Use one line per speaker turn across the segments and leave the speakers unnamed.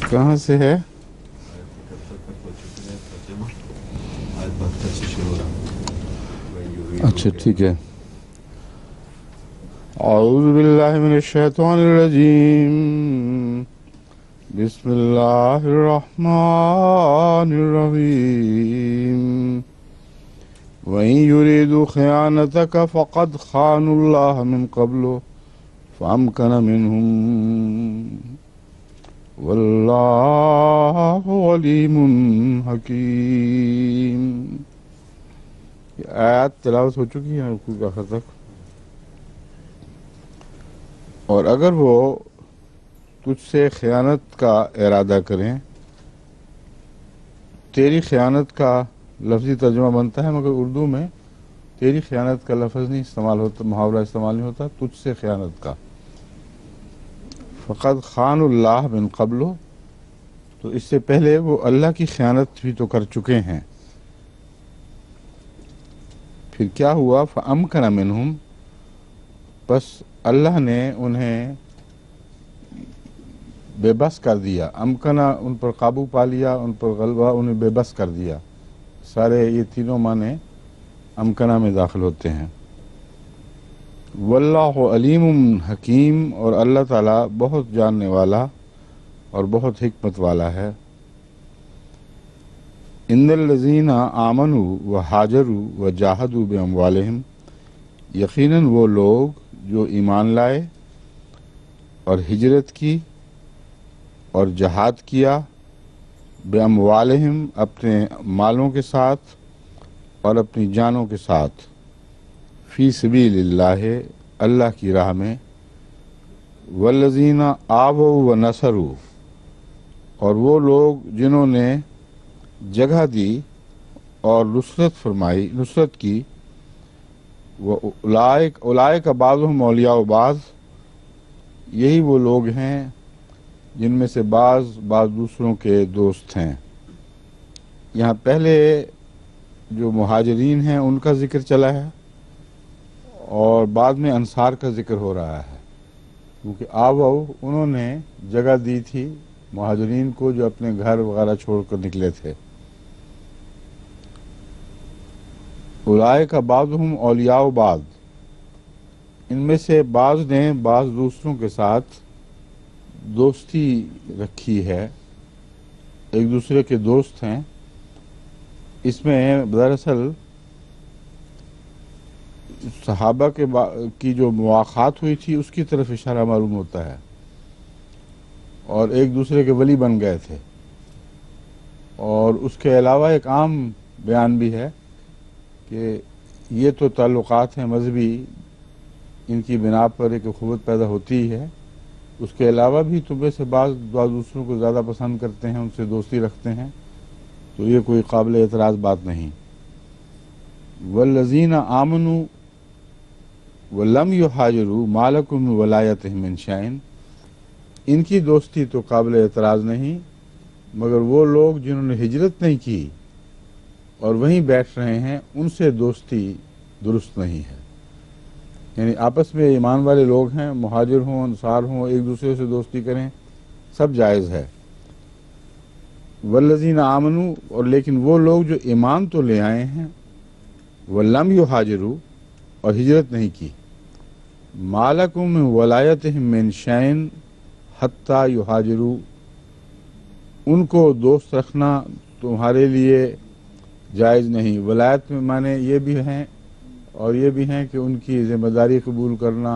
کہاں سے ہے؟ اچھا ٹھیک ہے. اعوذ باللہ من الشیطان الرجیم. بسم اللہ الرحمن الرحیم. وَإِن يُرِيدُوا خِيَانَتَكَ فَقَدْ خَانُوا اللَّهَ مِن قَبْلُ فَأَمْكَنَ مِنْهُمْ وَاللَّهُ عَلِيمٌ حَكِيمٌ. یہ آیات تلاوت ہو چکی ہیں رکوع کے آخر تک. اور اگر وہ تجھ سے خیانت کا ارادہ کریں، تیری خیانت کا لفظی ترجمہ بنتا ہے مگر اردو میں تیری خیانت کا لفظ نہیں استعمال ہوتا، محاورہ استعمال نہیں ہوتا، تجھ سے خیانت کا. فقد خان اللہ من قبل، تو اس سے پہلے وہ اللہ کی خیانت بھی تو کر چکے ہیں. پھر کیا ہوا؟ فَأَمْكَنَ مِنْهُمْ، بس اللہ نے انہیں بے بس کر دیا. امکنہ ان پر قابو پا لیا، ان پر غلبہ، انہیں بے بس کر دیا. سارے یہ تینوں معنی امکنہ میں داخل ہوتے ہیں. واللہ علیم حکیم، اور اللہ تعالیٰ بہت جاننے والا اور بہت حکمت والا ہے. ان الذین آمنوا وہاجروا وجاہدوا باموالہم، یقیناً وہ لوگ جو ایمان لائے اور ہجرت کی اور جہاد کیا، باموالہم اپنے مالوں کے ساتھ اور اپنی جانوں کے ساتھ، فی سبیل اللہ اللہ کی راہ میں، والذین آووا ونصروا، اور وہ لوگ جنہوں نے جگہ دی اور نصرت فرمائی، نصرت کی، اولئک بعضهم اولیاء بعض، یہی وہ لوگ ہیں جن میں سے بعض دوسروں کے دوست ہیں. یہاں پہلے جو مہاجرین ہیں ان کا ذکر چلا ہے اور بعد میں انصار کا ذکر ہو رہا ہے، کیونکہ آوو انہوں نے جگہ دی تھی مہاجرین کو جو اپنے گھر وغیرہ چھوڑ کر نکلے تھے. اولئک بعضهم اولیاء بعض، ان میں سے بعض نے بعض دوسروں کے ساتھ دوستی رکھی ہے، ایک دوسرے کے دوست ہیں. اس میں دراصل صحابہ کی جو مواخات ہوئی تھی اس کی طرف اشارہ معلوم ہوتا ہے، اور ایک دوسرے کے ولی بن گئے تھے. اور اس کے علاوہ ایک عام بیان بھی ہے کہ یہ تو تعلقات ہیں مذہبی، ان کی بنا پر ایک اخوت پیدا ہوتی ہے. اس کے علاوہ بھی تمہیں سے بعض دوسروں کو زیادہ پسند کرتے ہیں، ان سے دوستی رکھتے ہیں، تو یہ کوئی قابل اعتراض بات نہیں. والذین آمنوا ولم یہاجروا ما لکم من ولایتہم من شیء، ان کی دوستی تو قابل اعتراض نہیں، مگر وہ لوگ جنہوں نے ہجرت نہیں کی اور وہیں بیٹھ رہے ہیں ان سے دوستی درست نہیں ہے. یعنی آپس میں ایمان والے لوگ ہیں، مہاجر ہوں انصار ہوں، ایک دوسرے سے دوستی کریں، سب جائز ہے. والذین آمنوا، اور لیکن وہ لوگ جو ایمان تو لے آئے ہیں، ولم یہاجروا، اور ہجرت نہیں کی، ما لکم من ولایتہم من شیء حتی یہاجروا، ان کو دوست رکھنا تمہارے لیے جائز نہیں. ولایت میں معنی یہ بھی ہیں اور یہ بھی ہیں کہ ان کی ذمہ داری قبول کرنا،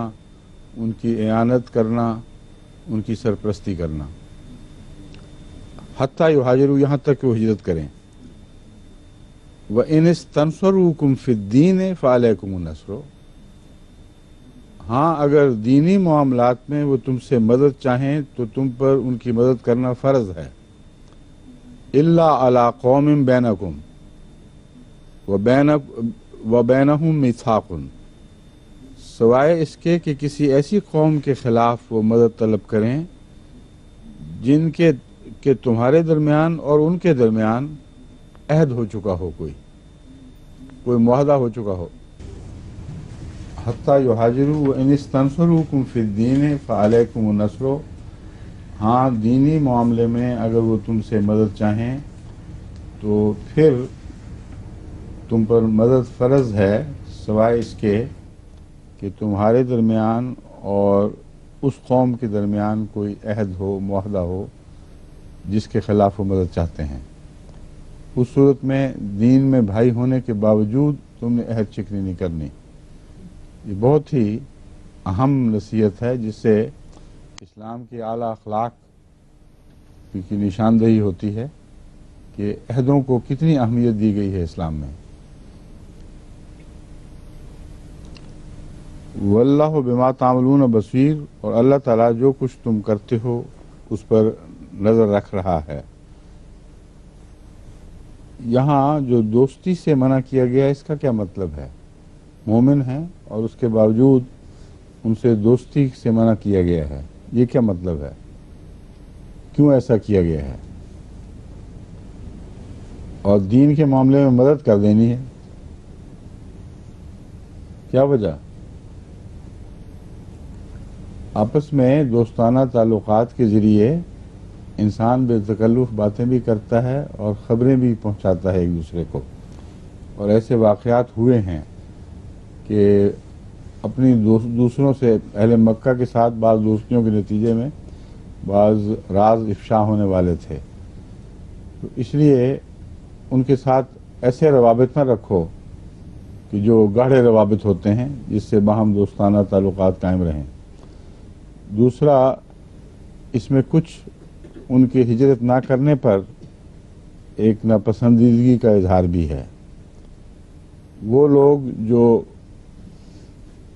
ان کی اعانت کرنا، ان کی سرپرستی کرنا. حتی یہاجروا، یہاں تک کہ وہ ہجرت کریں. وَإِنِ اسْتَنْصَرُوكُمْ فِي الدِّينِ فَعَلَيْكُمُ النَّصْرُ، ہاں اگر دینی معاملات میں وہ تم سے مدد چاہیں تو تم پر ان کی مدد کرنا فرض ہے. إِلَّا عَلَىٰ قَوْمٍ بَيْنَكُمْ وَبَيْنَهُمْ مِيثَاقٌ، سوائے اس کے کہ کسی ایسی قوم کے خلاف وہ مدد طلب کریں جن کے تمہارے درمیان اور ان کے درمیان عہد ہو چکا ہو، کوئی معاہدہ ہو چکا ہو. حتی یہاجروا وإن استنصروکم فی الدین فعلیکم النصر، ہاں دینی معاملے میں اگر وہ تم سے مدد چاہیں تو پھر تم پر مدد فرض ہے، سوائے اس کے کہ تمہارے درمیان اور اس قوم کے درمیان کوئی عہد ہو، معاہدہ ہو جس کے خلاف وہ مدد چاہتے ہیں۔ اس صورت میں دین میں بھائی ہونے کے باوجود تم نے عہد شکنی نہیں کرنی۔ یہ بہت ہی اہم نصیحت ہے جس سے اسلام کی اعلیٰ اخلاق کی نشاندہی ہوتی ہے کہ عہدوں کو کتنی اہمیت دی گئی ہے اسلام میں۔ واللہ بما تعملون بصیر، اور اللہ تعالیٰ جو کچھ تم کرتے ہو اس پر نظر رکھ رہا ہے۔ یہاں جو دوستی سے منع کیا گیا اس کا کیا مطلب ہے؟ مومن ہیں اور اس کے باوجود ان سے دوستی سے منع کیا گیا ہے، یہ کیا مطلب ہے؟ کیوں ایسا کیا گیا ہے؟ اور دین کے معاملے میں مدد کر دینی ہے، کیا وجہ؟ آپس میں دوستانہ تعلقات کے ذریعے انسان بے تکلف باتیں بھی کرتا ہے اور خبریں بھی پہنچاتا ہے ایک دوسرے کو، اور ایسے واقعات ہوئے ہیں کہ اپنی دوسروں سے اہل مکہ کے ساتھ بعض دوستیوں کے نتیجے میں بعض راز افشا ہونے والے تھے۔ تو اس لیے ان کے ساتھ ایسے روابط نہ رکھو کہ جو گاڑھے روابط ہوتے ہیں جس سے باہم دوستانہ تعلقات قائم رہیں۔ دوسرا، اس میں کچھ ان کی ہجرت نہ کرنے پر ایک ناپسندیدگی کا اظہار بھی ہے۔ وہ لوگ جو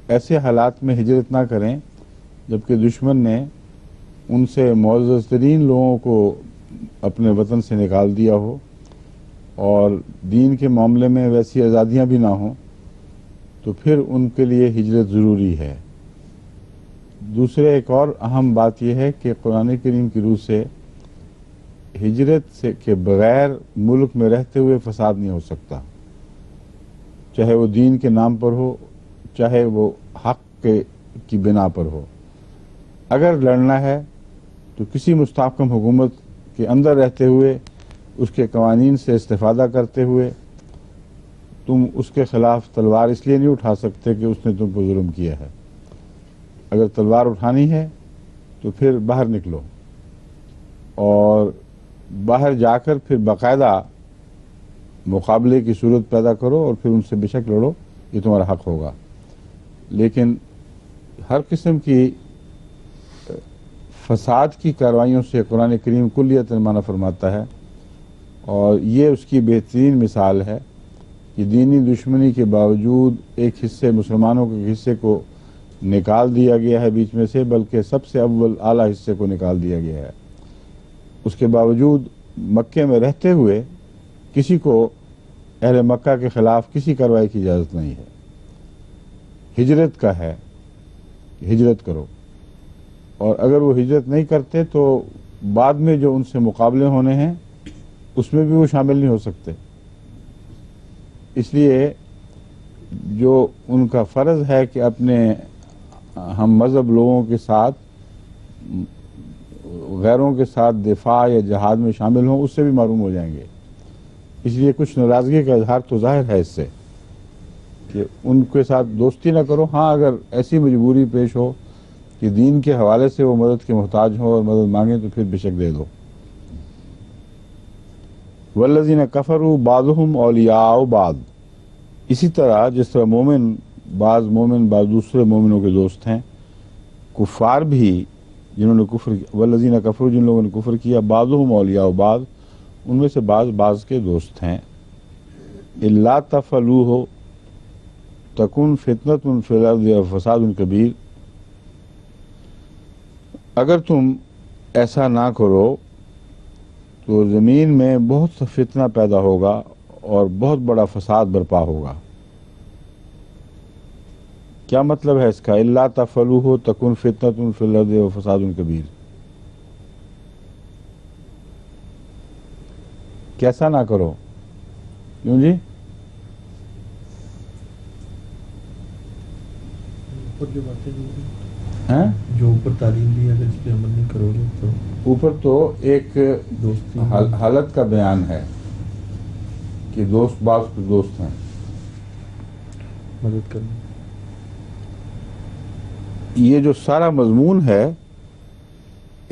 ایسے حالات میں ہجرت نہ کریں جبکہ دشمن نے ان سے معزز ترین لوگوں کو اپنے وطن سے نکال دیا ہو اور دین کے معاملے میں ویسی آزادیاں بھی نہ ہوں، تو پھر ان کے لیے ہجرت ضروری ہے۔ دوسرے ایک اور اہم بات یہ ہے کہ قرآن کریم کی روح سے ہجرت سے کے بغیر ملک میں رہتے ہوئے فساد نہیں ہو سکتا، چاہے وہ دین کے نام پر ہو، چاہے وہ حق کی بنا پر ہو۔ اگر لڑنا ہے تو کسی مستحکم حکومت کے اندر رہتے ہوئے، اس کے قوانین سے استفادہ کرتے ہوئے، تم اس کے خلاف تلوار اس لیے نہیں اٹھا سکتے کہ اس نے تم کو ظلم کیا ہے۔ اگر تلوار اٹھانی ہے تو پھر باہر نکلو اور باہر جا کر پھر باقاعدہ مقابلے کی صورت پیدا کرو اور پھر ان سے بے شک لڑو، یہ تمہارا حق ہوگا۔ لیکن ہر قسم کی فساد کی کارروائیوں سے قرآن کریم کلیتاً منع فرماتا ہے، اور یہ اس کی بہترین مثال ہے کہ دینی دشمنی کے باوجود ایک حصے مسلمانوں کے حصے کو نکال دیا گیا ہے بیچ میں سے، بلکہ سب سے اول اعلیٰ حصے کو نکال دیا گیا ہے۔ اس کے باوجود مکے میں رہتے ہوئے کسی کو اہل مکہ کے خلاف کسی کارروائی کی اجازت نہیں ہے۔ ہجرت کا ہے کہ ہجرت کرو، اور اگر وہ ہجرت نہیں کرتے تو بعد میں جو ان سے مقابلے ہونے ہیں اس میں بھی وہ شامل نہیں ہو سکتے۔ اس لیے جو ان کا فرض ہے کہ اپنے ہم مذہب لوگوں کے ساتھ غیروں کے ساتھ دفاع یا جہاد میں شامل ہوں، اس سے بھی محروم ہو جائیں گے۔ اس لیے کچھ ناراضگی کا اظہار تو ظاہر ہے اس سے کہ ان کے ساتھ دوستی نہ کرو۔ ہاں اگر ایسی مجبوری پیش ہو کہ دین کے حوالے سے وہ مدد کے محتاج ہوں اور مدد مانگیں تو پھر بے شک دے دو۔ والذین کفروا بعضهم اولیاء بعض، اسی طرح جس طرح مومن بعض دوسرے مومنوں کے دوست ہیں، کفار بھی جنہوں نے کفر، والذین کفروا جن لوگوں نے کفر کیا، بعضهم اولیاء بعض، ان میں سے بعض کے دوست ہیں۔ الا تفعلوہ تکن فتنۃ فی الارض وفساد کبیر، اگر تم ایسا نہ کرو تو زمین میں بہت سا فتنہ پیدا ہوگا اور بہت بڑا فساد برپا ہوگا۔ کیا مطلب ہے اس کا؟ الا تفعلوہ تکن فتنۃ فی الارض وفساد کبیر، کیسا نہ کرو؟ کیوں جی؟ ہیں
جو اوپر تعلیم دی اگر اس پہ عمل نہیں کرو گے تو
اوپر تو ایک
دوستی
حالت کا بیان ہے کہ دوست بعض دوست ہیں،
مدد کرنا.
یہ جو سارا مضمون ہے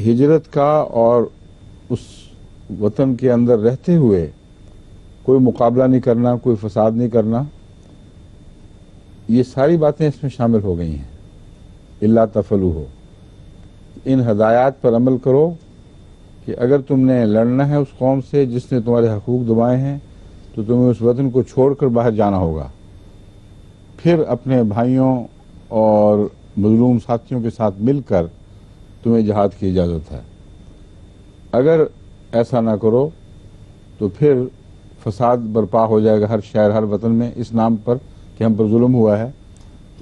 ہجرت کا اور اس وطن کے اندر رہتے ہوئے کوئی مقابلہ نہیں کرنا، کوئی فساد نہیں کرنا، یہ ساری باتیں اس میں شامل ہو گئی ہیں. اللہ تفعلوہ، ان ہدایات پر عمل کرو کہ اگر تم نے لڑنا ہے اس قوم سے جس نے تمہارے حقوق دبائے ہیں تو تمہیں اس وطن کو چھوڑ کر باہر جانا ہوگا. پھر اپنے بھائیوں اور مظلوم ساتھیوں کے ساتھ مل کر تمہیں جہاد کی اجازت ہے. اگر ایسا نہ کرو تو پھر فساد برپا ہو جائے گا ہر شہر ہر وطن میں اس نام پر کہ ہم پر ظلم ہوا ہے.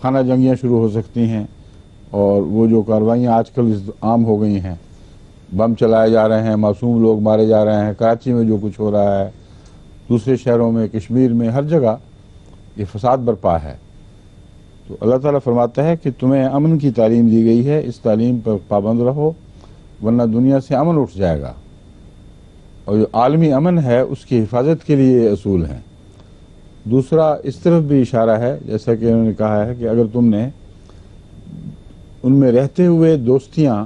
خانہ جنگیاں شروع ہو سکتی ہیں، اور وہ جو کارروائیاں آج کل عام ہو گئی ہیں، بم چلائے جا رہے ہیں، معصوم لوگ مارے جا رہے ہیں، کراچی میں جو کچھ ہو رہا ہے، دوسرے شہروں میں، کشمیر میں، ہر جگہ یہ فساد برپا ہے. تو اللہ تعالیٰ فرماتا ہے کہ تمہیں امن کی تعلیم دی گئی ہے، اس تعلیم پر پابند رہو ورنہ دنیا سے امن اٹھ جائے گا. اور جو عالمی امن ہے اس کی حفاظت کے لیے یہ اصول ہیں. دوسرا اس طرف بھی اشارہ ہے، جیسا کہ انہوں نے کہا ہے کہ اگر تم نے ان میں رہتے ہوئے دوستیاں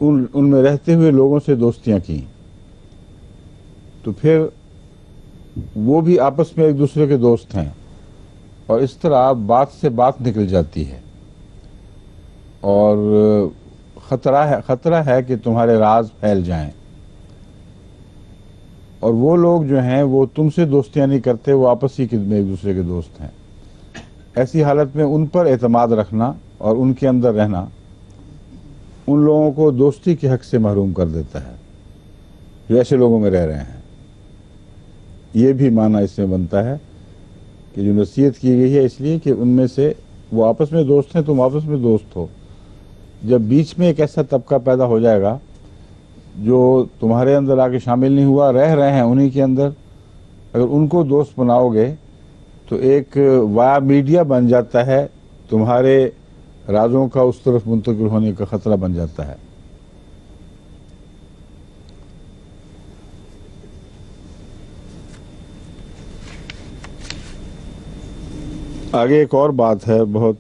ان میں رہتے ہوئے لوگوں سے دوستیاں کی تو پھر وہ بھی آپس میں ایک دوسرے کے دوست ہیں، اور اس طرح بات سے بات نکل جاتی ہے، اور خطرہ ہے کہ تمہارے راز پھیل جائیں. اور وہ لوگ جو ہیں وہ تم سے دوستیاں نہیں کرتے، وہ آپس ہی میں ایک دوسرے کے دوست ہیں. ایسی حالت میں ان پر اعتماد رکھنا اور ان کے اندر رہنا ان لوگوں کو دوستی کے حق سے محروم کر دیتا ہے جو ایسے لوگوں میں رہ رہے ہیں. یہ بھی معنی اس میں بنتا ہے کہ جو نصیحت کی گئی ہے اس لیے کہ ان میں سے وہ آپس میں دوست ہیں، تم آپس میں دوست ہو. جب بیچ میں ایک ایسا طبقہ پیدا ہو جائے گا جو تمہارے اندر آ کے شامل نہیں ہوا، رہ رہے ہیں انہی کے اندر، اگر ان کو دوست بناؤ گے تو ایک وایا میڈیا بن جاتا ہے، تمہارے رازوں کا اس طرف منتقل ہونے کا خطرہ بن جاتا ہے. آگے ایک اور بات ہے بہت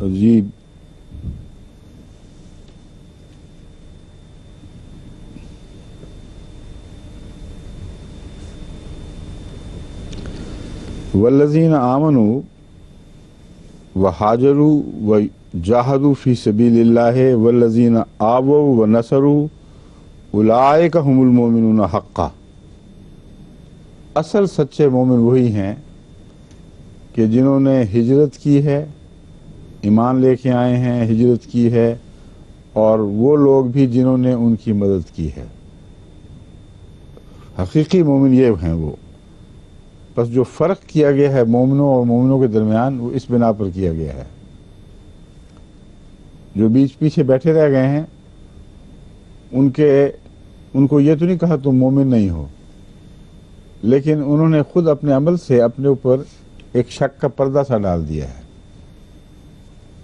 عجیب. والذین آمنوا وہاجروا وجاہدوا فی سبیل اللہ والذین آووا ونصروا اولئک هم المؤمنون حقا. اصل سچے مومن وہی ہیں کہ جنہوں نے ہجرت کی ہے، ایمان لے کے آئے ہیں، ہجرت کی ہے، اور وہ لوگ بھی جنہوں نے ان کی مدد کی ہے. حقیقی مومن یہ ہیں وہ. بس جو فرق کیا گیا ہے مومنوں اور مومنوں کے درمیان وہ اس بنا پر کیا گیا ہے. جو بیچ پیچھے بیٹھے رہ گئے ہیں ان کو یہ تو نہیں کہا تم مومن نہیں ہو، لیکن انہوں نے خود اپنے عمل سے اپنے اوپر ایک شک کا پردہ سا ڈال دیا ہے.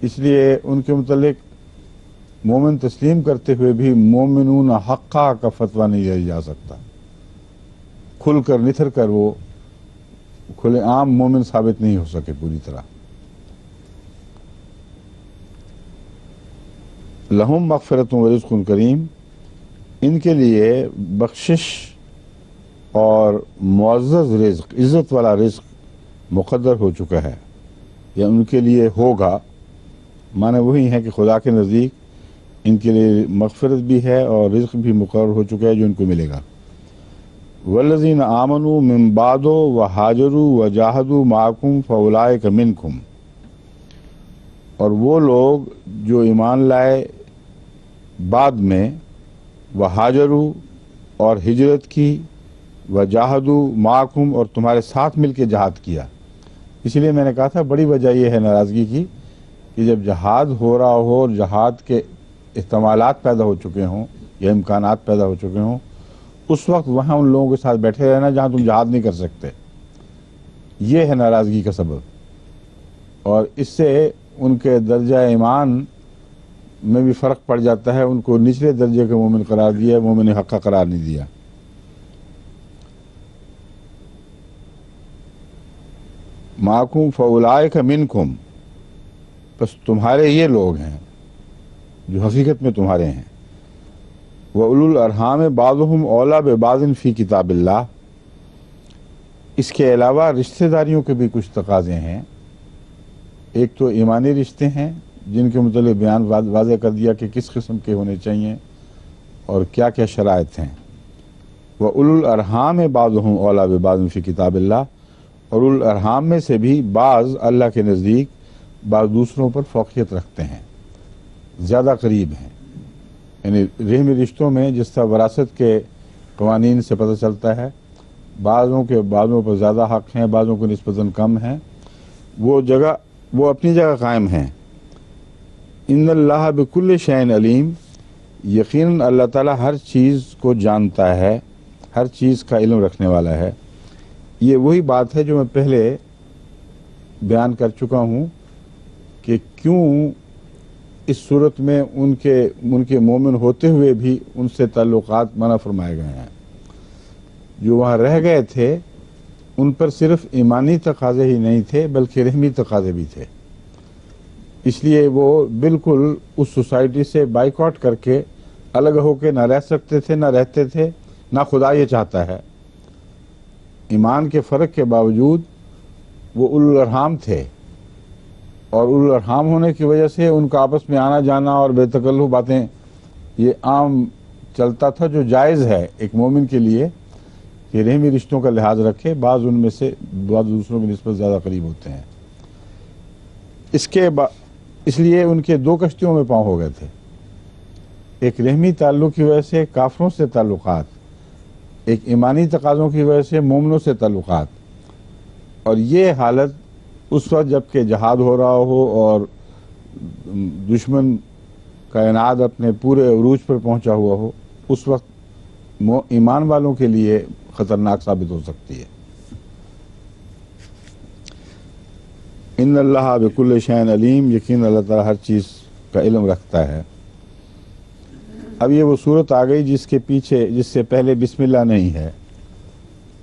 اس لیے ان کے متعلق مومن تسلیم کرتے ہوئے بھی مومنون حقا کا فتویٰ نہیں دیا جا سکتا. کھل کر نتھر کر وہ کھلے عام مومن ثابت نہیں ہو سکے پوری طرح. لہم مغفرت و رزق کریم، ان کے لیے بخشش اور معزز رزق، عزت والا رزق مقدر ہو چکا ہے، یا ان کے لیے ہوگا. معنی وہی ہے کہ خدا کے نزدیک ان کے لیے مغفرت بھی ہے اور رزق بھی مقرر ہو چکا ہے جو ان کو ملے گا. والذین آمنوا من بعد وہاجروا وجاہدوا معکم فاولئک منکم. اور وہ لوگ جو ایمان لائے بعد میں، وہاجروا اور ہجرت کی، وجاہدوا معکم اور تمہارے ساتھ مل کے جہاد کیا. اس لیے میں نے کہا تھا بڑی وجہ یہ ہے ناراضگی کی کہ جب جہاد ہو رہا ہو اور جہاد کے احتمالات پیدا ہو چکے ہوں یا امکانات پیدا ہو چکے ہوں، اس وقت وہاں ان لوگوں کے ساتھ بیٹھے رہنا جہاں تم جہاد نہیں کر سکتے. یہ ہے ناراضگی کا سبب. اور اس سے ان کے درجہ ایمان میں بھی فرق پڑ جاتا ہے، ان کو نچلے درجے کا مومن قرار دیا، مومن حقہ قرار نہیں دیا۔ معکم فاولئک منکم، بس تمہارے یہ لوگ ہیں جو حقیقت میں تمہارے ہیں۔ وَأُولُو الْأَرْحَامِ بَعْضُهُمْ أَوْلَىٰ بِبَعْضٍ فِي کتاب اللہ، اس کے علاوہ رشتہ داریوں کے بھی کچھ تقاضے ہیں۔ ایک تو ایمانی رشتے ہیں جن کے متعلق بیان واضح کر دیا کہ کس قسم کے ہونے چاہیے اور کیا کیا شرائط ہیں۔ وَأُولُو الْأَرْحَامِ بَعْضُهُمْ أَوْلَىٰ بِبَعْضٍ فِي کتاب اللہ، اور اولو الارحام میں سے بھی بعض اللہ کے نزدیک بعض دوسروں پر فوقیت رکھتے ہیں، زیادہ قریب ہیں۔ یعنی رحمی رشتوں میں جس طرح وراثت کے قوانین سے پتہ چلتا ہے، بعضوں کے بعضوں پر زیادہ حق ہیں، بعضوں کو نسبتاً کم ہیں، وہ اپنی جگہ قائم ہیں۔ ان اللہ بکل شیء علیم، یقیناً اللہ تعالیٰ ہر چیز کو جانتا ہے، ہر چیز کا علم رکھنے والا ہے۔ یہ وہی بات ہے جو میں پہلے بیان کر چکا ہوں کہ کیوں اس صورت میں ان کے مومن ہوتے ہوئے بھی ان سے تعلقات منع فرمائے گئے ہیں۔ جو وہاں رہ گئے تھے ان پر صرف ایمانی تقاضے ہی نہیں تھے بلکہ رحمی تقاضے بھی تھے، اس لیے وہ بالکل اس سوسائٹی سے بائیکاٹ کر کے الگ ہو کے نہ رہ سکتے تھے، نہ رہتے تھے، نہ خدا یہ چاہتا ہے۔ ایمان کے فرق کے باوجود وہ اولو الارحام تھے، اور اولو الارحام ہونے کی وجہ سے ان کا آپس میں آنا جانا اور بے تکلف باتیں یہ عام چلتا تھا، جو جائز ہے ایک مومن کے لیے کہ رحمی رشتوں کا لحاظ رکھے، بعض ان میں سے بعض دوسروں کی نسبت زیادہ قریب ہوتے ہیں۔ اس لیے ان کے دو کشتیوں میں پاؤں ہو گئے تھے، ایک رحمی تعلق کی وجہ سے کافروں سے تعلقات، ایک ایمانی تقاضوں کی وجہ سے مومنوں سے تعلقات۔ اور یہ حالت اس وقت جب کہ جہاد ہو رہا ہو اور دشمن کا انعاد اپنے پورے عروج پر پہنچا ہوا ہو، اس وقت ایمان والوں کے لیے خطرناک ثابت ہو سکتی ہے۔ ان اللہ بکل شیء علیم، یقین اللہ تعالیٰ ہر چیز کا علم رکھتا ہے۔ اب یہ وہ صورت آ گئی جس سے پہلے بسم اللہ نہیں ہے۔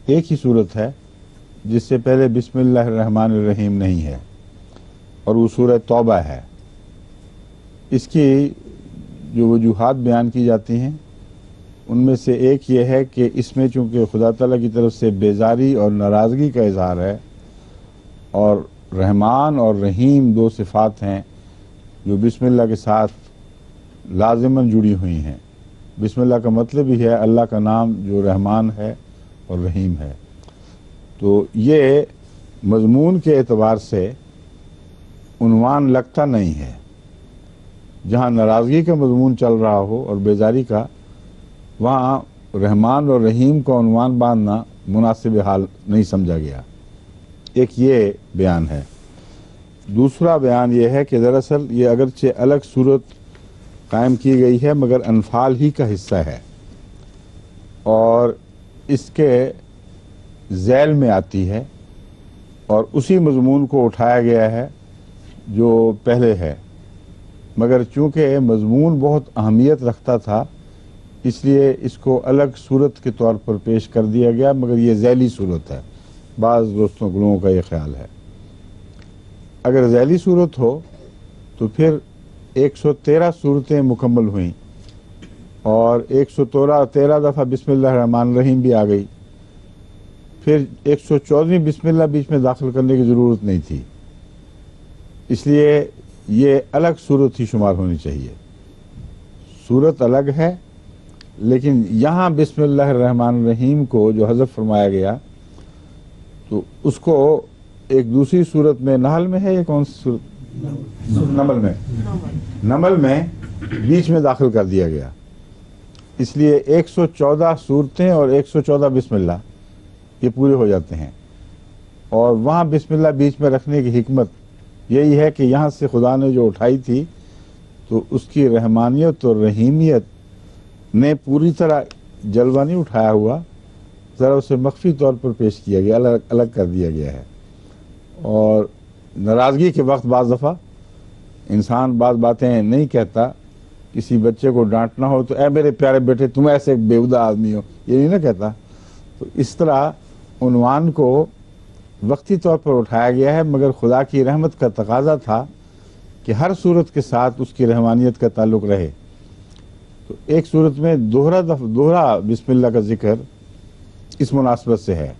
ایک ہی صورت ہے جس سے پہلے بسم اللہ الرحمن الرحیم نہیں ہے، اور وہ سورہ توبہ ہے۔ اس کی جو وجوہات بیان کی جاتی ہیں ان میں سے ایک یہ ہے کہ اس میں چونکہ خدا تعالیٰ کی طرف سے بیزاری اور ناراضگی کا اظہار ہے، اور رحمان اور رحیم دو صفات ہیں جو بسم اللہ کے ساتھ لازماً جڑی ہوئی ہیں۔ بسم اللہ کا مطلب ہی ہے اللہ کا نام جو رحمان ہے اور رحیم ہے۔ تو یہ مضمون کے اعتبار سے عنوان لگتا نہیں ہے، جہاں ناراضگی کا مضمون چل رہا ہو اور بیزاری کا، وہاں رحمان اور رحیم کو عنوان باندھنا مناسب حال نہیں سمجھا گیا۔ ایک یہ بیان ہے۔ دوسرا بیان یہ ہے کہ دراصل یہ اگرچہ الگ صورت قائم کی گئی ہے مگر انفال ہی کا حصہ ہے، اور اس کے ذیل میں آتی ہے، اور اسی مضمون کو اٹھایا گیا ہے جو پہلے ہے، مگر چونکہ مضمون بہت اہمیت رکھتا تھا اس لیے اس کو الگ صورت کے طور پر پیش کر دیا گیا، مگر یہ ذیلی صورت ہے۔ بعض لوگوں کا یہ خیال ہے اگر ذیلی صورت ہو تو پھر 113 صورتیں مکمل ہوئیں اور 113 دفعہ بسم اللہ الرحمن الرحیم بھی آ گئی، پھر 114ویں بسم اللہ بیچ میں داخل کرنے کی ضرورت نہیں تھی، اس لیے یہ الگ صورت ہی شمار ہونی چاہیے۔ صورت الگ ہے لیکن یہاں بسم اللہ الرحمن الرحیم کو جو حذف فرمایا گیا تو اس کو ایک دوسری صورت میں، نحل میں ہے یہ کون سی صورت؟ نمل میں بیچ میں داخل کر دیا گیا، اس لیے 114 صورتیں اور 114 بسم اللہ یہ پورے ہو جاتے ہیں۔ اور وہاں بسم اللہ بیچ میں رکھنے کی حکمت یہی ہے کہ یہاں سے خدا نے جو اٹھائی تھی تو اس کی رحمانیت اور رحیمیت نے پوری طرح جلوہ نہیں اٹھایا ہوا، ذرا اسے مخفی طور پر پیش کیا گیا، الگ کر دیا گیا ہے۔ اور ناراضگی کے وقت بعض دفعہ انسان بعض باتیں نہیں کہتا، کسی بچے کو ڈانٹنا ہو تو اے میرے پیارے بیٹے تم ایسے بےہودہ آدمی ہو، یہ نہیں نا کہتا. تو اس طرح عنوان کو وقتی طور پر اٹھایا گیا ہے، مگر خدا کی رحمت کا تقاضا تھا کہ ہر صورت کے ساتھ اس کی رحمانیت کا تعلق رہے. تو ایک صورت میں دوہرا بسم اللہ کا ذکر اس مناسبت سے ہے.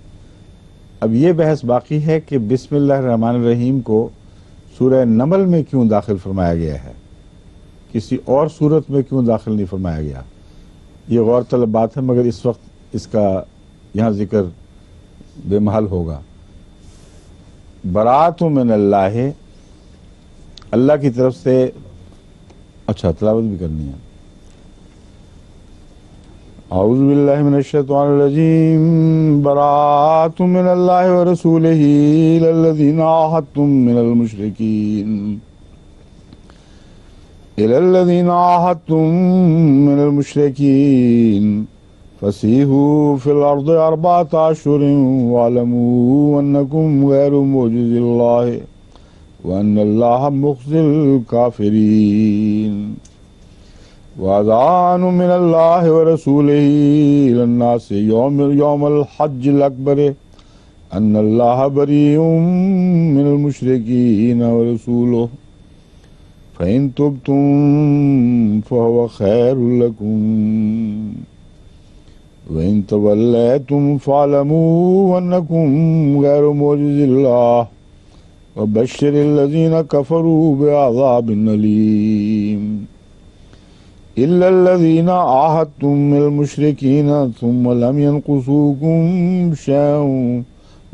اب یہ بحث باقی ہے کہ بسم اللہ الرحمن الرحیم کو سورہ نمل میں کیوں داخل فرمایا گیا ہے، کسی اور صورت میں کیوں داخل نہیں فرمایا گیا. یہ غور طلب بات ہے، مگر اس وقت اس کا یہاں ذکر بے محل ہوگا. برات من اللہ، اللہ کی طرف سے. اچھا تلاوت بھی کرنی ہے. اعوذ باللہ من الشیطان الرجیم. برات من اللہ ورسولہ الی الذین عاہدتم من المشرکین فسیحوا فی الارض اربعۃ اشہر واعلموا انکم غیر معجز اللہ وان اللہ مخزی الکافرین. وَأَذَانٌ مِّنَ اللَّهِ وَرَسُولِهِ إِلَى النَّاسِ يَوْمَ الْحَجِّ الْأَكْبَرِ أَنَّ اللَّهَ بَرِيءٌ مِّنَ الْمُشْرِكِينَ وَرَسُولُهُ فَإِن تُبْتُمْ فَهُوَ خَيْرٌ لَّكُمْ وَإِن تَوَلَّيْتُمْ فَاعْلَمُوا أَنَّكُمْ غَيْرُ مُعْجِزِ اللَّهِ وَبَشِّرِ الَّذِينَ كَفَرُوا بِعَذَابٍ أَلِيمٍ. إِلَّا الَّذِينَ عَاهَدتُّم مِّنَ الْمُشْرِكِينَ ثُمَّ لَمْ يَنقُصُوكُمْ شَيْئًا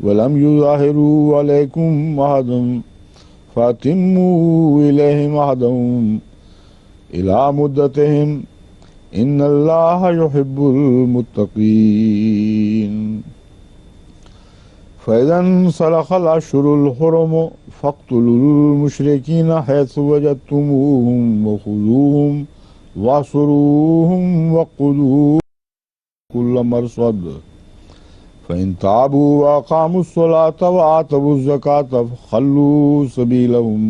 وَلَمْ يُظَاهِرُوا عَلَيْكُمْ أَحَدًا فَأَتِمُّوا إِلَيْهِمْ عَهْدَهُمْ إِلَىٰ مُدَّتِهِمْ إِنَّ اللَّهَ يُحِبُّ الْمُتَّقِينَ. فَإِذَا انسَلَخَ الْأَشْهُرُ الْحُرُمُ فَاقْتُلُوا الْمُشْرِكِينَ حَيْثُ وَجَدتُّمُوهُمْ وَخُذُوهُمْ وَاحْصُرُوهُمْ وَاقْعُدُوا كُلَّ مَرْصَدٍ فَإِن تَابُوا وَأَقَامُوا الصَّلَاةَ وَآتَوُا الزَّكَاةَ فَخَلُّوا سَبِيلَهُمْ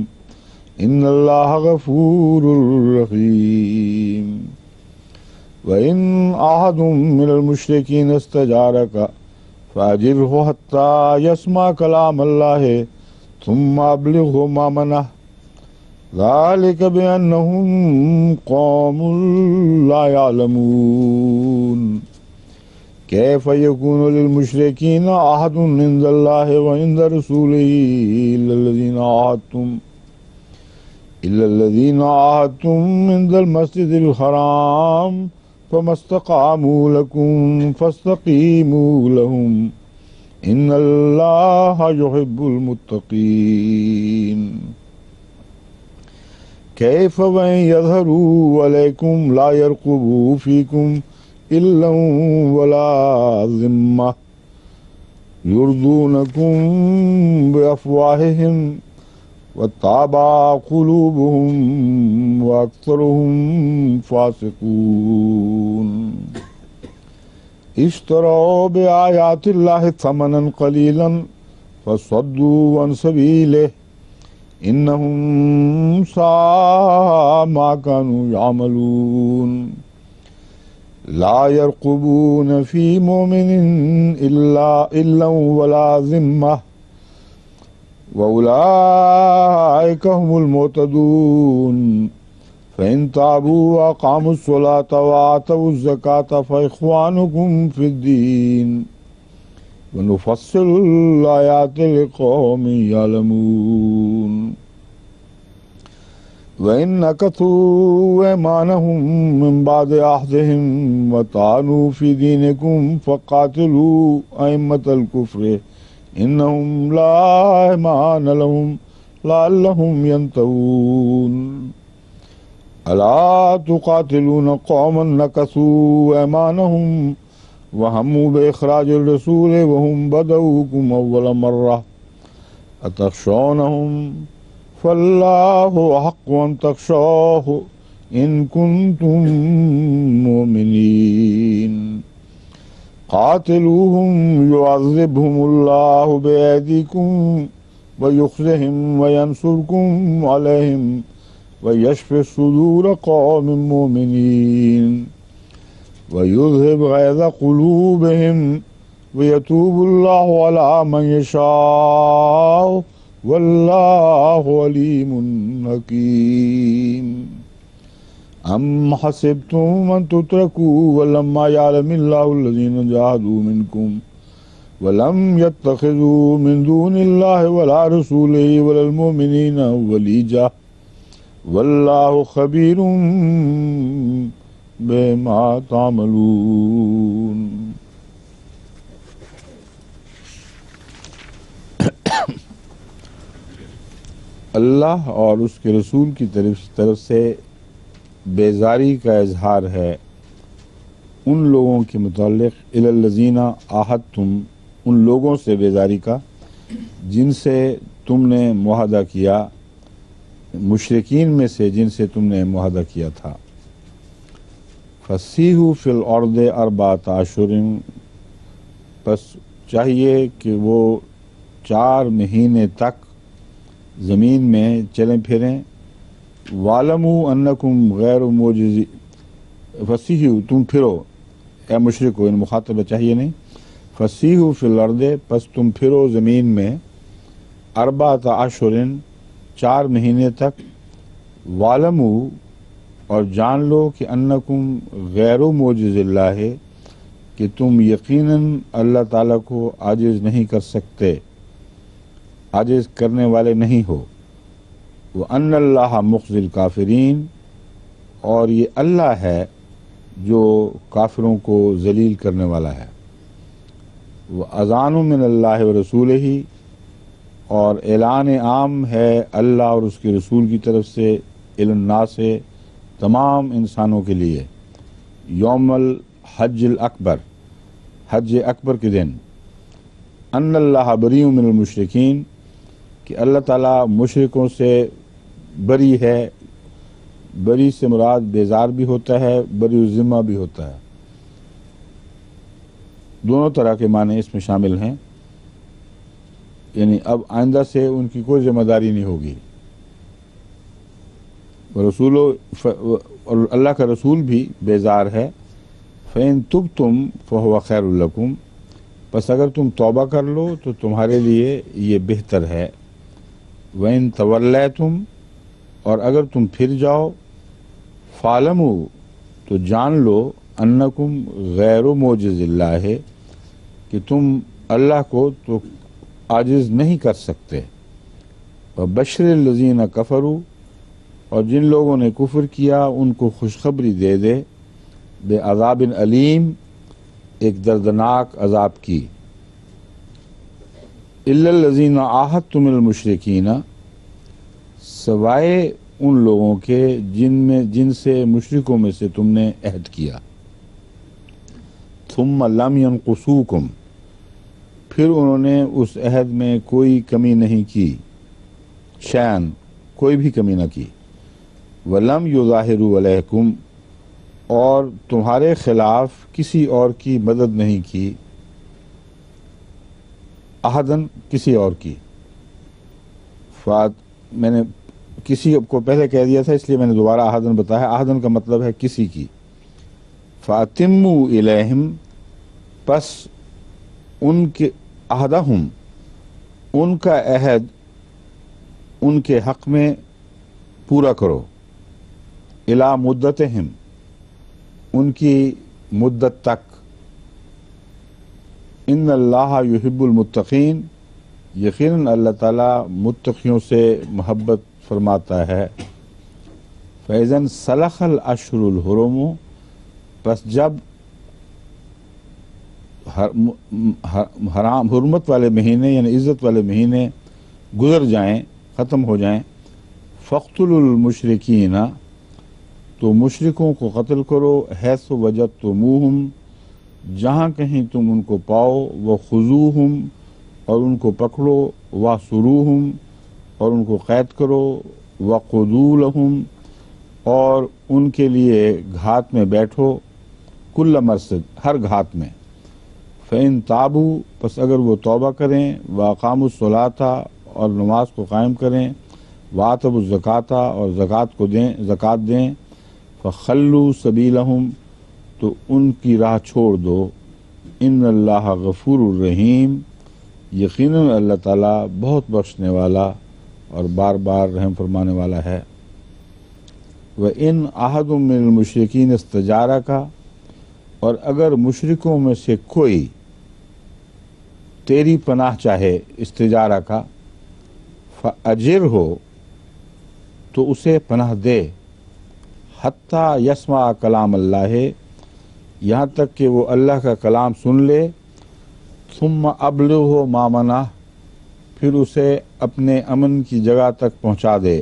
إِنَّ اللَّهَ غَفُورٌ رَّحِيمٌ. وَإِنْ أَحَدٌ مِّنَ الْمُشْرِكِينَ اسْتَجَارَكَ فَأَجِرْهُ حَتَّىٰ يَسْمَعَ كَلَامَ اللَّهِ ثُمَّ أَبْلِغْهُ مَأْمَنَهُ ذَلِكَ بِأَنَّهُمْ قَوْمٌ لَا يَعْلَمُونَ. كيف يكون للمشركين عهد عند الله وعند رسوله إلا الذين عاهدتم عند المسجد الحرام فما استقاموا لكم فاستقيموا لهم إن الله يحب المتقين. كيف وإن يظهروا عليكم لا يرقبوا فيكم إلا ولا ذمة يرضونكم بأفواههم وتابى قلوبهم وأكثرهم فاسقون. اشتروا بآيات الله ثمنا قليلا فصدوا عن سبيله إنهم ساء ما كانوا يعملون. لا يرقبون في مؤمن إلا ولا ذمة وأولئك هم المعتدون. فإن تابوا وأقاموا الصلاة وآتوا الزكاة فإخوانكم في الدين ونفصل الآيات لقوم يعلمون. وَإِن نَكَثُوا أَيْمَانَهُم مِّن بَعْدِ عَهْدِهِمْ وَطَعَنُوا فِي دِينِكُمْ فَقَاتِلُوا أَئِمَّةَ الْكُفْرِ إِنَّهُمْ لَا أَيْمَانَ لَهُمْ لَعَلَّهُمْ يَنتَهُونَ. أَلَا تُقَاتِلُونَ قَوْمًا نَكَثُوا أَيْمَانَهُمْ وَهَمُّوا بِإِخْرَاجِ الرَّسُولِ وَهُمْ بَدَؤُوكُمْ أَوَّلَ مَرَّةٍ أَتَخْشَوْنَهُمْ فاللہ حق ان تخشوہ ان کنتم مؤمنین. قاتلوہم یعذبہم اللہ بایدیکم ویخزہم وینصرکم علیہم ويشفي صدور قوم مؤمنين ويذهب غيظ قلوبهم ويتوب الله على من يشاء والله عليم حكيم أم حسبتم أن تتركوا ولما يعلم الله الذين جاهدوا منكم ولم يتخذوا من دون الله ولا رسوله ولا المؤمنين وليجا والله خبير بما تعملون. اللہ اور اس کے رسول کی طرف سے بیزاری کا اظہار ہے ان لوگوں کے متعلق الی الذین عاہدتم، ان لوگوں سے بیزاری کا جن سے تم نے معاہدہ کیا، مشرکین میں سے جن سے تم نے معاہدہ کیا تھا. فسیحوا فی الارض اربعۃ اشہر، پس چاہیے کہ وہ 4 مہینے تک زمین میں چلیں پھریں. وَاعْلَمُوا أَنَّكُمْ غَيْرُ مُعْجِزِي، فسیحوا تم پھرو، اے مشرکو، ان مخاطب چاہیے نہیں. فسیحوا فی الارض، پس تم پھرو زمین میں، اربعۃ اشہر 4 مہینے تک. وَاعْلَمُوا، اور جان لو کہ انکم غیر معجز اللہ، کہ تم یقیناً اللہ تعالیٰ کو عاجز نہیں کر سکتے، عاجز کرنے والے نہیں ہو. وَأَنَّ اللَّهَ مُخْزِي الْكَافِرِينَ، اور یہ اللہ ہے جو کافروں کو ذلیل کرنے والا ہے. وَأَذَانٌ مِّنَ اللَّهِ وَرَسُولِهِ، اور اعلان عام ہے اللہ اور اس کے رسول کی طرف سے، الی الناس، تمام انسانوں کے لیے، یوم الحج الاکبر، حج اکبر کے دن. ان اللہ بریء من المشرکین، کہ اللہ تعالیٰ مشرکوں سے بری ہے. بری سے مراد بیزار بھی ہوتا ہے، بری الذمہ بھی ہوتا ہے. دونوں طرح کے معنی اس میں شامل ہیں، یعنی اب آئندہ سے ان کی کوئی ذمہ داری نہیں ہوگی. اور اللہ کا رسول بھی بیزار ہے. فَإِن تُبْتُمْ فَهُوَ خَيْرٌ لَكُمْ، پس اگر تم توبہ کر لو تو تمہارے لیے یہ بہتر ہے. وَإِن تَوَلَّيْتُمْ، اور اگر تم پھر جاؤ، فَاعْلَمُوا، تو جان لو، انکم غیر معجز اللہ، کہ تم اللہ کو تو عاجز نہیں کر سکتے. وَبَشِّرِ الَّذِينَ كَفَرُوا، اور جن لوگوں نے کفر کیا ان کو خوشخبری دے دے، بعذاب علیم، ایک دردناک عذاب کی. الا الذین عاہدتم من المشرکین، سوائے ان لوگوں کے جن سے مشرکوں میں سے تم نے عہد کیا. ثم لم ينقصوکم، پھر انہوں نے اس عہد میں کوئی کمی نہیں کی، شیئن، کوئی بھی کمی نہ کی. ولم یظاہروا علیکم، اور تمہارے خلاف کسی اور کی مدد نہیں کی، احدن، کسی اور کی. میں نے کسی کو پہلے کہہ دیا تھا، اس لیے میں نے دوبارہ احدن بتایا. احدن کا مطلب ہے کسی کی. فَأَتِمُّوا إِلَيْهِمْ، پس ان کے عہدہم، ان کا عہد ان کے حق میں پورا کرو. الی مدتہم، ان کی مدت تک. ان اللہ یحب المتقین، یقیناً اللہ تعالیٰ متقیوں سے محبت فرماتا ہے. فَإِذَا انسَلَخَ الْأَشْهُرُ الْحُرُمُ، پس جب حرام حرمت والے مہینے یعنی عزت والے مہینے گزر جائیں، ختم ہو جائیں. فَاقْتُلُوا الْمُشْرِكِينَ، تو مشرکوں کو قتل کرو. حیث وجدتموہم، جہاں کہیں تم ان کو پاؤ. وخذوہم، اور ان کو پکڑو. واحصروہم، اور ان کو قید کرو. وقعدوا لہم، اور ان کے لیے گھات میں بیٹھو. کل مرصد، ہر گھات میں. فإن تابوا، پس اگر وہ توبہ کریں. واقاموا الصلاۃ، اور نماز کو قائم کریں. وَآتَوُا الزَّکَاةَ اور زکوٰۃ دیں فَخَلُّوا سَبِیلَہُم تو ان کی راہ چھوڑ دو ان اللہ غفور الرحیم یقیناً اللہ تعالیٰ بہت بخشنے والا اور بار بار رحم فرمانے والا ہے۔ وَإِنْ أَحَدٌ مِّنَ الْمُشْرِكِينَ اسْتَجَارَكَ اور اگر مشرکوں میں سے کوئی تیری پناہ چاہے استجارہ کا فَأَجِرْهُ تو اسے پناہ دے حتیٰ یسمع کلام اللہ یہاں تک کہ وہ اللہ کا کلام سن لے ثم ابلغہ مامنہ پھر اسے اپنے امن کی جگہ تک پہنچا دے۔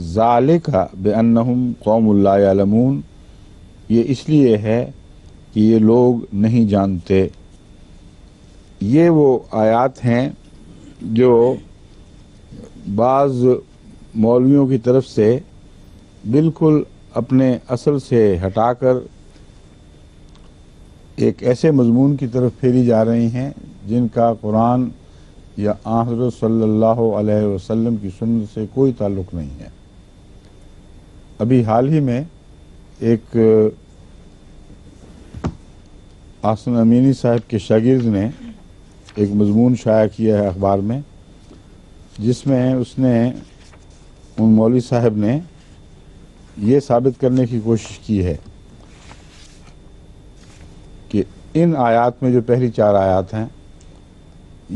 ذالک بأنہم قوم لا یعلمون یہ اس لیے ہے کہ یہ لوگ نہیں جانتے۔ یہ وہ آیات ہیں جو بعض مولویوں کی طرف سے بالکل اپنے اصل سے ہٹا کر ایک ایسے مضمون کی طرف پھیری جا رہی ہیں جن کا قرآن یا آن حضرت صلی اللہ علیہ وسلم کی سنت سے کوئی تعلق نہیں ہے۔ ابھی حال ہی میں ایک آسن امینی صاحب کے شاگرد نے ایک مضمون شائع کیا ہے اخبار میں، جس میں اس نے ان مولوی صاحب نے یہ ثابت کرنے کی کوشش کی ہے کہ ان آیات میں جو پہلی 4 آیات ہیں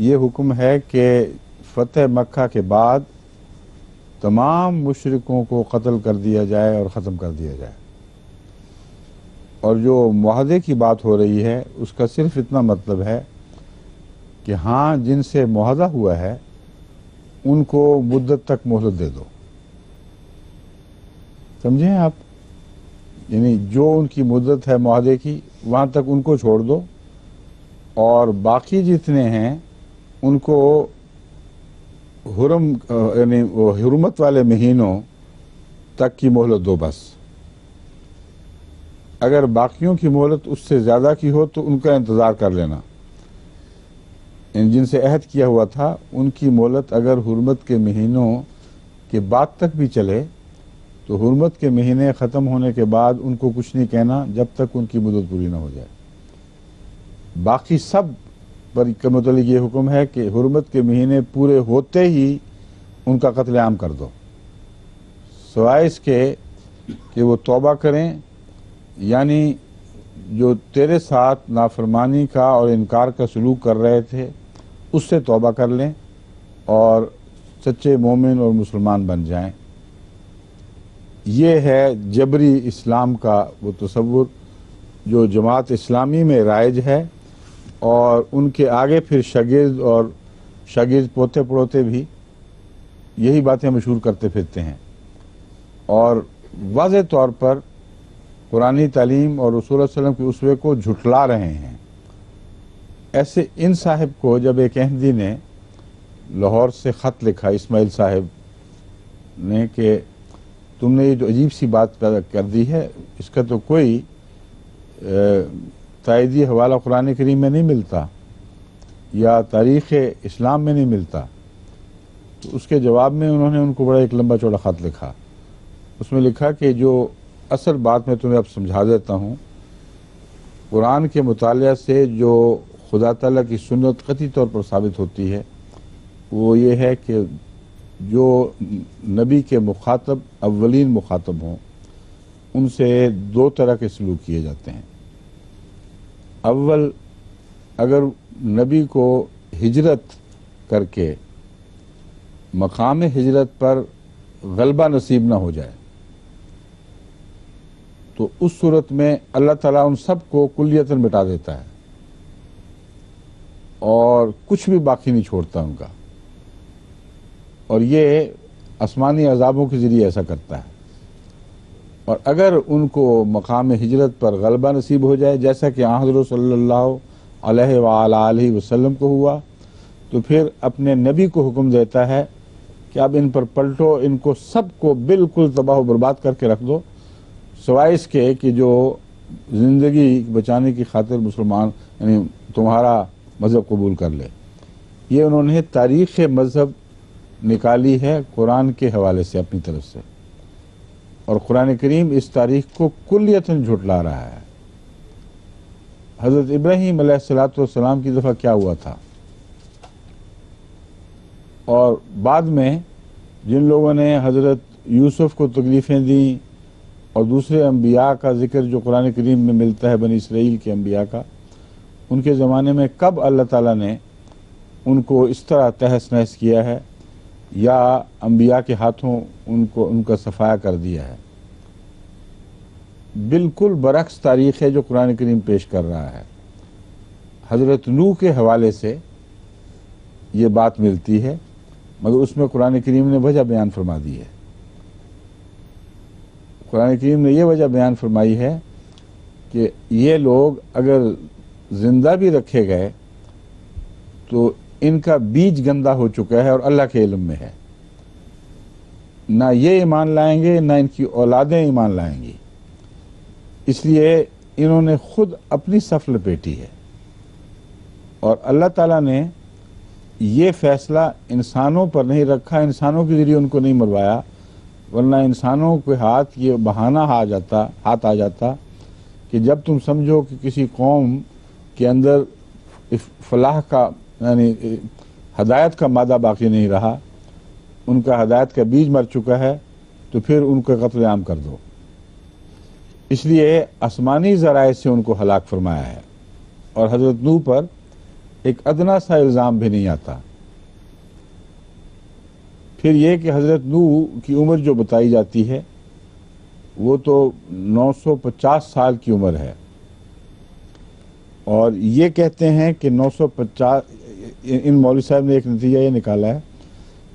یہ حکم ہے کہ فتح مکہ کے بعد تمام مشرکوں کو قتل کر دیا جائے اور ختم کر دیا جائے، اور جو معاہدے کی بات ہو رہی ہے اس کا صرف اتنا مطلب ہے کہ ہاں جن سے معاہدہ ہوا ہے ان کو مدت تک مہلت دے دو، سمجھیں آپ، یعنی جو ان کی مدت ہے معاہدے کی وہاں تک ان کو چھوڑ دو اور باقی جتنے ہیں ان کو یعنی وہ حرمت والے مہینوں تک کی مہلت دو بس۔ اگر باقیوں کی مہلت اس سے زیادہ کی ہو تو ان کا انتظار کر لینا، جن سے عہد کیا ہوا تھا ان کی مہلت اگر حرمت کے مہینوں کے بعد تک بھی چلے تو حرمت کے مہینے ختم ہونے کے بعد ان کو کچھ نہیں کہنا جب تک ان کی مدت پوری نہ ہو جائے۔ باقی سب پر کے متعلق یہ حکم ہے کہ حرمت کے مہینے پورے ہوتے ہی ان کا قتل عام کر دو، سوائے اس کے کہ وہ توبہ کریں، یعنی جو تیرے ساتھ نافرمانی کا اور انکار کا سلوک کر رہے تھے اس سے توبہ کر لیں اور سچے مومن اور مسلمان بن جائیں۔ یہ ہے جبری اسلام کا وہ تصور جو جماعت اسلامی میں رائج ہے، اور ان کے آگے پھر شاگرد اور شاگرد پوتے پڑوتے بھی یہی باتیں مشہور کرتے پھرتے ہیں، اور واضح طور پر قرآنی تعلیم اور رسول اللہ علیہ وسلم کے اسوے کو جھٹلا رہے ہیں۔ ایسے ان صاحب کو جب ایک احمدی نے لاہور سے خط لکھا، اسماعیل صاحب نے، کہ تم نے یہ جو عجیب سی بات پیدا کر دی ہے اس کا تو کوئی تائیدی حوالہ قرآن کریم میں نہیں ملتا یا تاریخ اسلام میں نہیں ملتا، تو اس کے جواب میں انہوں نے ان کو بڑا ایک لمبا چوڑا خط لکھا۔ اس میں لکھا کہ جو اصل بات میں تمہیں اب سمجھا دیتا ہوں، قرآن کے مطالعہ سے جو خدا تعالیٰ کی سنت قطعی طور پر ثابت ہوتی ہے وہ یہ ہے کہ جو نبی کے مخاطب اولین مخاطب ہوں ان سے 2 طرح کے سلوک کیے جاتے ہیں۔ اول، اگر نبی کو ہجرت کر کے مقام ہجرت پر غلبہ نصیب نہ ہو جائے تو اس صورت میں اللہ تعالیٰ ان سب کو کلیتاً مٹا دیتا ہے اور کچھ بھی باقی نہیں چھوڑتا ان کا، اور یہ آسمانی عذابوں کے ذریعے ایسا کرتا ہے۔ اور اگر ان کو مقام ہجرت پر غلبہ نصیب ہو جائے جیسا کہ حضرت صلی اللہ علیہ وآلہ وسلم کو ہوا، تو پھر اپنے نبی کو حکم دیتا ہے کہ اب ان پر پلٹو، ان کو سب کو بالکل تباہ و برباد کر کے رکھ دو، سوائے اس کے کہ جو زندگی بچانے کی خاطر مسلمان یعنی تمہارا مذہب قبول کر لے۔ یہ انہوں نے تاریخ مذہب نکالی ہے قرآن کے حوالے سے اپنی طرف سے، اور قرآن کریم اس تاریخ کو کلیتاً جھٹلا رہا ہے۔ حضرت ابراہیم علیہ الصلوۃ والسلام کی دفعہ کیا ہوا تھا، اور بعد میں جن لوگوں نے حضرت یوسف کو تکلیفیں دیں اور دوسرے انبیاء کا ذکر جو قرآن کریم میں ملتا ہے بنی اسرائیل کے انبیاء کا، ان کے زمانے میں کب اللہ تعالیٰ نے ان کو اس طرح تہس نہس کیا ہے یا انبیاء کے ہاتھوں ان کا صفایا کر دیا ہے؟ بالکل برعکس تاریخ ہے جو قرآن کریم پیش کر رہا ہے۔ حضرت نوح کے حوالے سے یہ بات ملتی ہے، مگر اس میں قرآن کریم نے وجہ بیان فرما دی ہے۔ قرآن کریم نے یہ وجہ بیان فرمائی ہے کہ یہ لوگ اگر زندہ بھی رکھے گئے تو ان کا بیج گندہ ہو چکا ہے اور اللہ کے علم میں ہے، نہ یہ ایمان لائیں گے نہ ان کی اولادیں ایمان لائیں گی، اس لیے انہوں نے خود اپنی صف لپیٹی ہے۔ اور اللہ تعالیٰ نے یہ فیصلہ انسانوں پر نہیں رکھا، انسانوں کے ذریعے ان کو نہیں مروایا، ورنہ انسانوں کے ہاتھ یہ بہانہ ہاتھ آ جاتا کہ جب تم سمجھو کہ کسی قوم کے اندر فلاح کا یعنی ہدایت کا مادہ باقی نہیں رہا، ان کا ہدایت کا بیج مر چکا ہے، تو پھر ان کا قتل عام کر دو۔ اس لیے آسمانی ذرائع سے ان کو ہلاک فرمایا ہے، اور حضرت نوح پر ایک ادنا سا الزام بھی نہیں آتا۔ پھر یہ کہ حضرت نوح کی عمر جو بتائی جاتی ہے وہ تو 950 سال کی عمر ہے، اور یہ کہتے ہیں کہ 950 ان مولوی صاحب نے ایک نتیجہ یہ نکالا ہے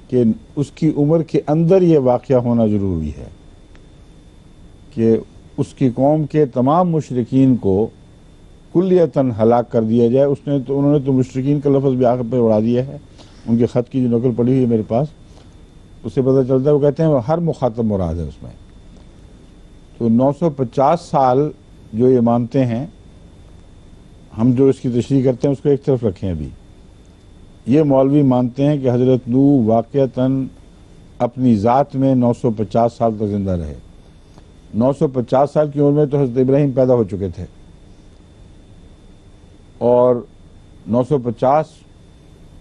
کہ اس کی عمر کے اندر یہ واقعہ ہونا ضروری ہے کہ اس کی قوم کے تمام مشرکین کو کلیتاً ہلاک کر دیا جائے۔ انہوں نے تو مشرکین کا لفظ بھی آخر پہ اڑا دیا ہے، ان کے خط کی جو نقل پڑی ہوئی ہے میرے پاس، اس سے پتہ چلتا ہے وہ کہتے ہیں وہ ہر مخاطب مراد ہے اس میں۔ تو 950 سال جو یہ مانتے ہیں، ہم جو اس کی تشریح کرتے ہیں اس کو ایک طرف رکھیں ابھی، یہ مولوی مانتے ہیں کہ حضرت نوح واقعتاً اپنی ذات میں 950 سال تک زندہ رہے۔ 950 سال کی عمر میں تو حضرت ابراہیم پیدا ہو چکے تھے، اور 950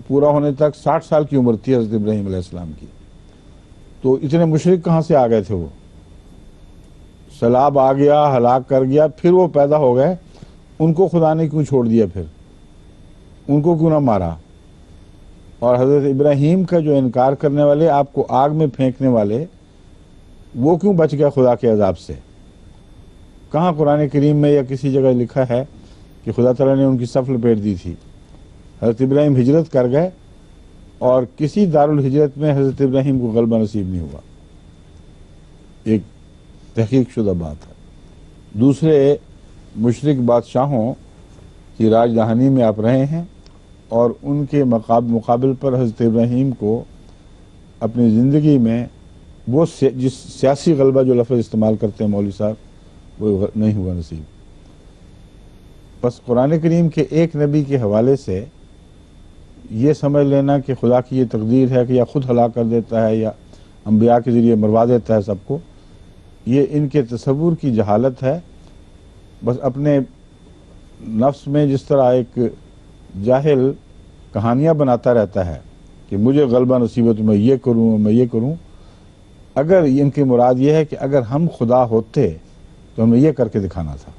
پورا ہونے تک 60 سال کی عمر تھی حضرت ابراہیم علیہ السلام کی۔ تو اتنے مشرک کہاں سے آ گئے تھے؟ وہ سیلاب آ گیا، ہلاک کر گیا، پھر وہ پیدا ہو گئے، ان کو خدا نے کیوں چھوڑ دیا؟ پھر ان کو کیوں نہ مارا؟ اور حضرت ابراہیم کا جو انکار کرنے والے، آپ کو آگ میں پھینکنے والے، وہ کیوں بچ گیا خدا کے عذاب سے؟ کہاں قرآن کریم میں یا کسی جگہ لکھا ہے کہ خدا تعالیٰ نے ان کی صف لپیٹ دی تھی؟ حضرت ابراہیم ہجرت کر گئے، اور کسی دارالہجرت میں حضرت ابراہیم کو غلبہ نصیب نہیں ہوا، ایک تحقیق شدہ بات ہے۔ دوسرے مشرک بادشاہوں کی راج دہانی میں آپ رہے ہیں، اور ان کے مقابل پر حضرت ابراہیم کو اپنی زندگی میں وہ جس سیاسی غلبہ جو لفظ استعمال کرتے ہیں مولوی صاحب، وہ نہیں ہوا نصیب۔ بس قرآن کریم کے ایک نبی کے حوالے سے یہ سمجھ لینا کہ خدا کی یہ تقدیر ہے کہ یا خود ہلاک کر دیتا ہے یا انبیاء کے ذریعے مروا دیتا ہے سب کو، یہ ان کے تصور کی جہالت ہے۔ بس اپنے نفس میں جس طرح ایک جاہل کہانیاں بناتا رہتا ہے کہ مجھے غلبہ نصیب ہے تو میں یہ کروں میں یہ کروں، اگر ان کی مراد یہ ہے کہ اگر ہم خدا ہوتے تو ہمیں یہ کر کے دکھانا تھا،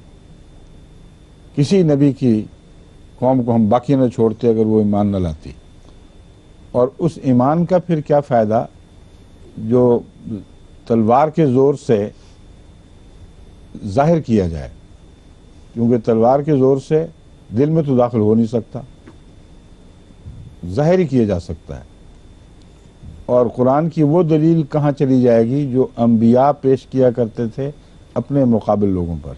کسی نبی کی قوم کو ہم باقی نہ چھوڑتے اگر وہ ایمان نہ لاتی، اور اس ایمان کا پھر کیا فائدہ جو تلوار کے زور سے ظاہر کیا جائے، کیونکہ تلوار کے زور سے دل میں تو داخل ہو نہیں سکتا، ظاہر ہی کیا جا سکتا ہے۔ اور قرآن کی وہ دلیل کہاں چلی جائے گی جو انبیاء پیش کیا کرتے تھے اپنے مقابل لوگوں پر،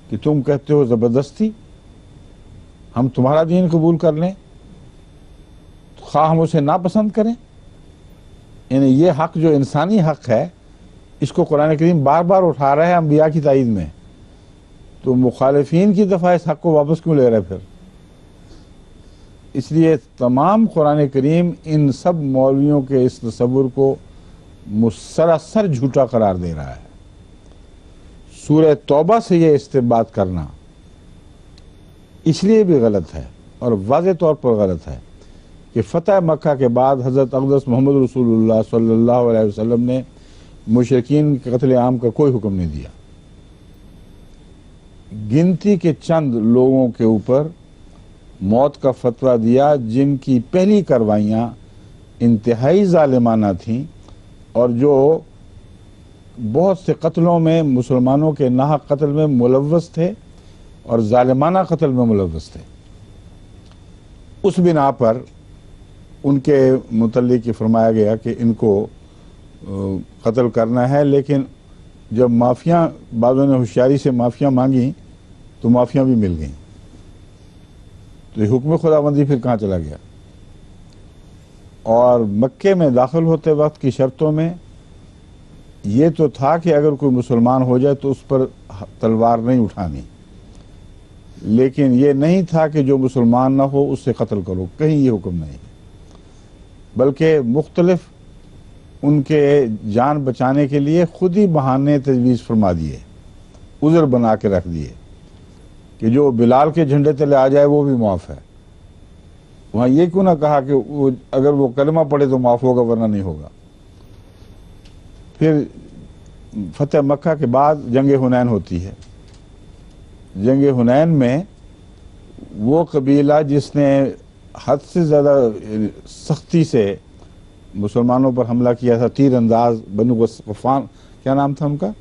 کہ تم کہتے ہو زبردستی ہم تمہارا دین قبول کر لیں، خواہ ہم اسے ناپسند کریں۔ یعنی یہ حق جو انسانی حق ہے، اس کو قرآن کریم بار بار اٹھا رہا ہے انبیاء کی تائید میں، تو مخالفین کی دفعہ اس حق کو واپس کیوں لے رہے پھر؟ اس لیے تمام قرآن کریم ان سب مولویوں کے اس تصور کو سراسر جھوٹا قرار دے رہا ہے۔ سورہ توبہ سے یہ استنباط کرنا اس لیے بھی غلط ہے اور واضح طور پر غلط ہے کہ فتح مکہ کے بعد حضرت اقدس محمد رسول اللہ صلی اللہ علیہ وسلم نے مشرکین کے قتل عام کا کوئی حکم نہیں دیا۔ گنتی کے چند لوگوں کے اوپر موت کا فتویٰ دیا جن کی پہلی کاروائیاں انتہائی ظالمانہ تھیں اور جو بہت سے قتلوں میں مسلمانوں کے ناحق قتل میں ملوث تھے اور ظالمانہ قتل میں ملوث تھے۔ اس بنا پر ان کے متعلق یہ فرمایا گیا کہ ان کو قتل کرنا ہے، لیکن جب معافیاں بعضوں نے ہوشیاری سے معافیاں مانگی تو معافیاں بھی مل گئیں، تو یہ حکم خداوندی پھر کہاں چلا گیا؟ اور مکے میں داخل ہوتے وقت کی شرطوں میں یہ تو تھا کہ اگر کوئی مسلمان ہو جائے تو اس پر تلوار نہیں اٹھانی، لیکن یہ نہیں تھا کہ جو مسلمان نہ ہو اس سے قتل کرو، کہیں یہ حکم نہیں، بلکہ مختلف ان کے جان بچانے کے لیے خود ہی بہانے تجویز فرما دیے، عذر بنا کے رکھ دیے کہ جو بلال کے جھنڈے تلے آ جائے وہ بھی معاف ہے۔ وہاں یہ کیوں نہ کہا کہ اگر وہ کلمہ پڑھے تو معاف ہوگا ورنہ نہیں ہوگا۔ پھر فتح مکہ کے بعد جنگ حنین ہوتی ہے۔ جنگ حنین میں وہ قبیلہ جس نے حد سے زیادہ سختی سے مسلمانوں پر حملہ کیا تھا، تیر انداز بنو غطفان، کیا نام تھا ان کا؟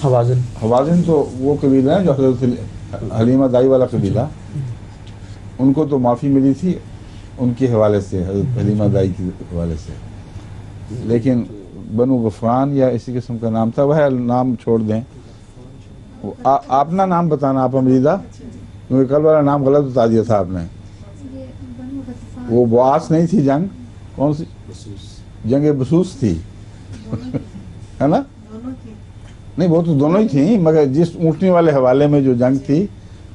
حوازن تو وہ قبیلہ ہے جو حضرت حلیمہ دائی والا قبیلہ، ان کو تو معافی ملی تھی ان کے حوالے سے، حضرت حلیمہ دائی کے حوالے سے، لیکن بنو غفران یا اسی قسم کا نام تھا، وہ نام چھوڑ دیں، اپنا نام بتانا آپ مجیدہ، کیونکہ کل والا نام غلط بتا دیا تھا آپ نے۔ وہ بواس نہیں تھی جنگ، کون سی جنگ بسوس تھی ہے نا؟ نہیں وہ تو دونوں ہی تھیں، مگر جس اونٹنی والے حوالے میں جو جنگ تھی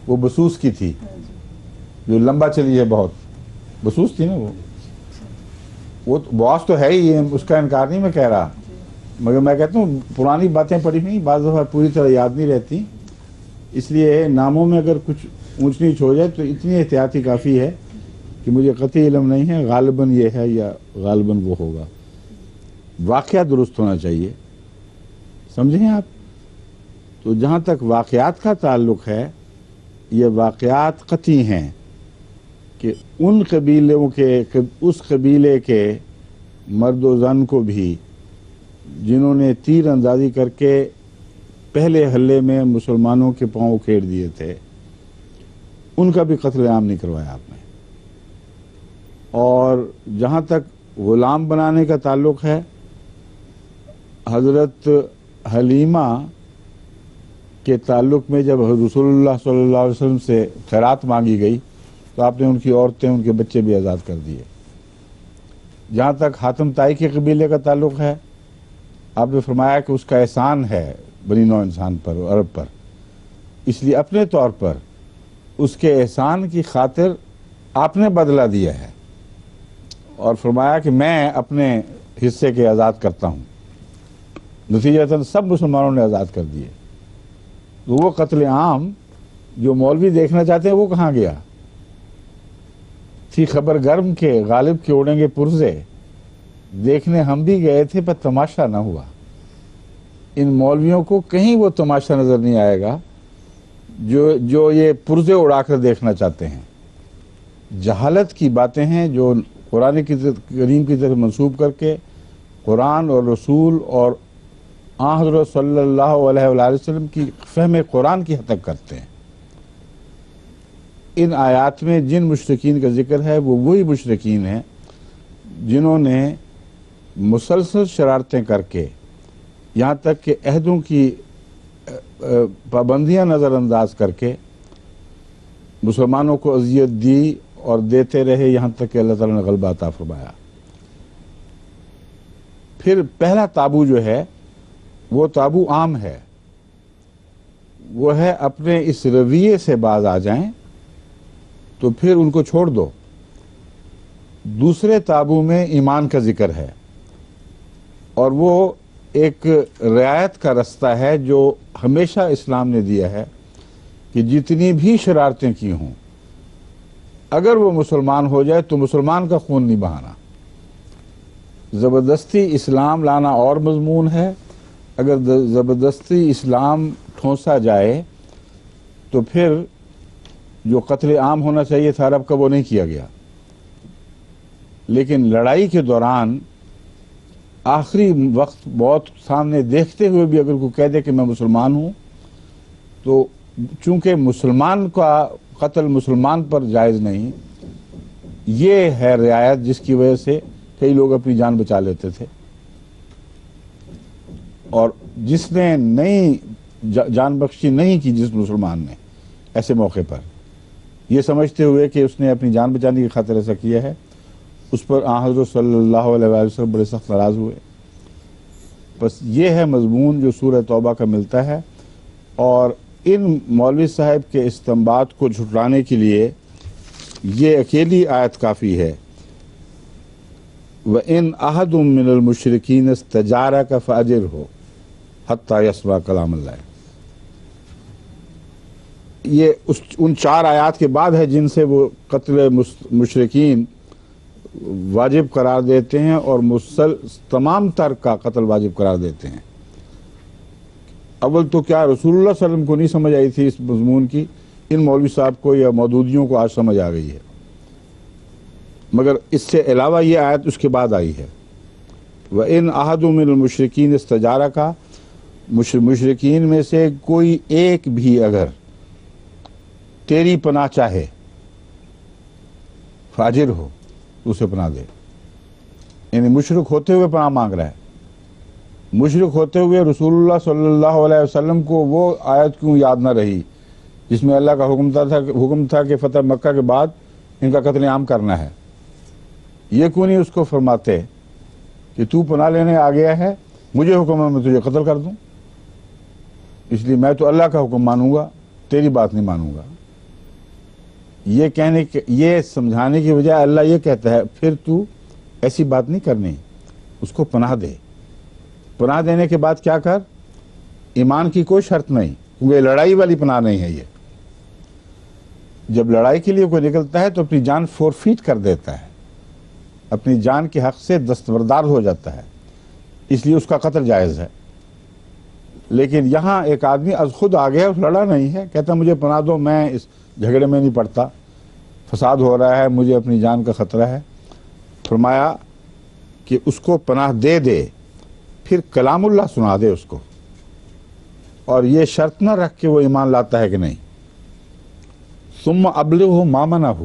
وہ بسوس کی تھی، جو لمبا چلی ہے بہت، بسوس تھی نا وہ بواس تو ہے ہی، اس کا انکار نہیں میں کہہ رہا، مگر میں کہتا ہوں پرانی باتیں پڑھی ہوئی بعض دفعہ پوری طرح یاد نہیں رہتی، اس لیے ناموں میں اگر کچھ اونچ نیچ ہو جائے تو اتنی احتیاطی کافی ہے کہ مجھے قطعی علم نہیں ہے غالباً یہ ہے یا غالباً وہ ہوگا، واقعہ درست ہونا چاہیے، سمجھیں آپ؟ تو جہاں تک واقعات کا تعلق ہے یہ واقعات قطعی ہیں کہ ان قبیلوں کے، اس قبیلے کے مرد و زن کو بھی جنہوں نے تیر اندازی کر کے پہلے حلے میں مسلمانوں کے پاؤں اکھیڑ دیے تھے، ان کا بھی قتل عام نہیں کروایا آپ نے۔ اور جہاں تک غلام بنانے کا تعلق ہے، حضرت حلیمہ کے تعلق میں جب رسول اللہ صلی اللہ علیہ وسلم سے خیرات مانگی گئی تو آپ نے ان کی عورتیں، ان کے بچے بھی آزاد کر دیے۔ جہاں تک حاتم طائی کے قبیلے کا تعلق ہے، آپ نے فرمایا کہ اس کا احسان ہے بنی نوع انسان پر، عرب پر، اس لیے اپنے طور پر اس کے احسان کی خاطر آپ نے بدلہ دیا ہے اور فرمایا کہ میں اپنے حصے کے آزاد کرتا ہوں، نتیجتاً سب مسلمانوں نے آزاد کر دیے۔ تو وہ قتل عام جو مولوی دیکھنا چاہتے ہیں وہ کہاں گیا؟ تھی خبر گرم کے غالب کے اڑیں گے پرزے، دیکھنے ہم بھی گئے تھے پر تماشا نہ ہوا۔ ان مولویوں کو کہیں وہ تماشا نظر نہیں آئے گا جو یہ پرزے اڑا کر دیکھنا چاہتے ہیں۔ جہالت کی باتیں ہیں جو قرآن کریم کی طرف منسوب کر کے قرآن اور رسول اور حضرت صلی اللہ علیہ وآلہ وسلم کی فہم قرآن کی حد تک کرتے ہیں۔ ان آیات میں جن مشرکین کا ذکر ہے وہ وہی مشرکین ہیں جنہوں نے مسلسل شرارتیں کر کے یہاں تک کہ عہدوں کی پابندیاں نظر انداز کر کے مسلمانوں کو اذیت دی اور دیتے رہے، یہاں تک کہ اللہ تعالیٰ نے غلبہ عطا فرمایا۔ پھر پہلا تابو جو ہے وہ تابو عام ہے، وہ ہے اپنے اس رویے سے باز آ جائیں تو پھر ان کو چھوڑ دو. دوسرے تابو میں ایمان کا ذکر ہے اور وہ ایک رعایت کا رستہ ہے جو ہمیشہ اسلام نے دیا ہے کہ جتنی بھی شرارتیں کی ہوں اگر وہ مسلمان ہو جائے تو مسلمان کا خون نہیں بہانا. زبردستی اسلام لانا اور مضمون ہے. اگر زبردستی اسلام ٹھونسا جائے تو پھر جو قتل عام ہونا چاہیے تھا عرب کا وہ نہیں کیا گیا. لیکن لڑائی کے دوران آخری وقت بہت سامنے دیکھتے ہوئے بھی اگر کوئی کہہ دے کہ میں مسلمان ہوں تو چونکہ مسلمان کا قتل مسلمان پر جائز نہیں، یہ ہے رعایت جس کی وجہ سے کئی لوگ اپنی جان بچا لیتے تھے. اور جس نے نہیں جان بخشی نہیں کی جس مسلمان نے ایسے موقع پر یہ سمجھتے ہوئے کہ اس نے اپنی جان بچانے کی خاطر ایسا کیا ہے، اس پر حضرت صلی اللہ علیہ وسلم بڑے سخت ناراض ہوئے. بس یہ ہے مضمون جو سورہ توبہ کا ملتا ہے. اور ان مولوی صاحب کے استنباط کو جھٹلانے کے لیے یہ اکیلی آیت کافی ہے. وَإِنْ أَحَدٌ مِّنَ الْمُشْرِكِينَ اسْتَجَارَكَ فَأَجِرْهُ حَتَّى يَسْمَعَ كَلَامَ اللَّهِ. یہ ان 4 آیات کے بعد ہے جن سے وہ قتل مشرکین واجب قرار دیتے ہیں اور تمام تر کا قتل واجب قرار دیتے ہیں. اول تو کیا رسول اللہ صلی اللہ علیہ وسلم کو نہیں سمجھ آئی تھی اس مضمون کی، ان مولوی صاحب کو یا مودودیوں کو آج سمجھ آ گئی ہے. مگر اس سے علاوہ یہ آیت اس کے بعد آئی ہے. وَإِنْ أَحَدٌ مِّنَ الْمُشْرِكِينَ اسْتَجَارَكَ، مشرکین میں سے کوئی ایک بھی اگر تیری پناہ چاہے فاجر ہو تو اسے پناہ دے. یعنی مشرک ہوتے ہوئے پناہ مانگ رہا ہے. مشرک ہوتے ہوئے رسول اللہ صلی اللہ علیہ وسلم کو وہ آیت کیوں یاد نہ رہی جس میں اللہ کا حکم تھا کہ فتح مکہ کے بعد ان کا قتل عام کرنا ہے؟ یہ کیوں نہیں اس کو فرماتے کہ تو پناہ لینے آ گیا ہے، مجھے حکم ہے میں تجھے قتل کر دوں، اس لیے میں تو اللہ کا حکم مانوں گا، تیری بات نہیں مانوں گا. یہ سمجھانے کی بجائے اللہ یہ کہتا ہے پھر تو ایسی بات نہیں کرنی، اس کو پناہ دے. پناہ دینے کے بعد کیا کر؟ ایمان کی کوئی شرط نہیں، کیونکہ لڑائی والی پناہ نہیں ہے. یہ جب لڑائی کے لیے کوئی نکلتا ہے تو اپنی جان فورفیٹ کر دیتا ہے، اپنی جان کے حق سے دستبردار ہو جاتا ہے، اس لیے اس کا قتل جائز ہے. لیکن یہاں ایک آدمی از خود آ گیا، لڑا نہیں ہے، کہتا مجھے پناہ دو، میں اس جھگڑے میں نہیں پڑتا، فساد ہو رہا ہے، مجھے اپنی جان کا خطرہ ہے. فرمایا کہ اس کو پناہ دے، پھر کلام اللہ سنا دے اس کو، اور یہ شرط نہ رکھ کہ وہ ایمان لاتا ہے کہ نہیں. ثم ابلغہ ما منعہ،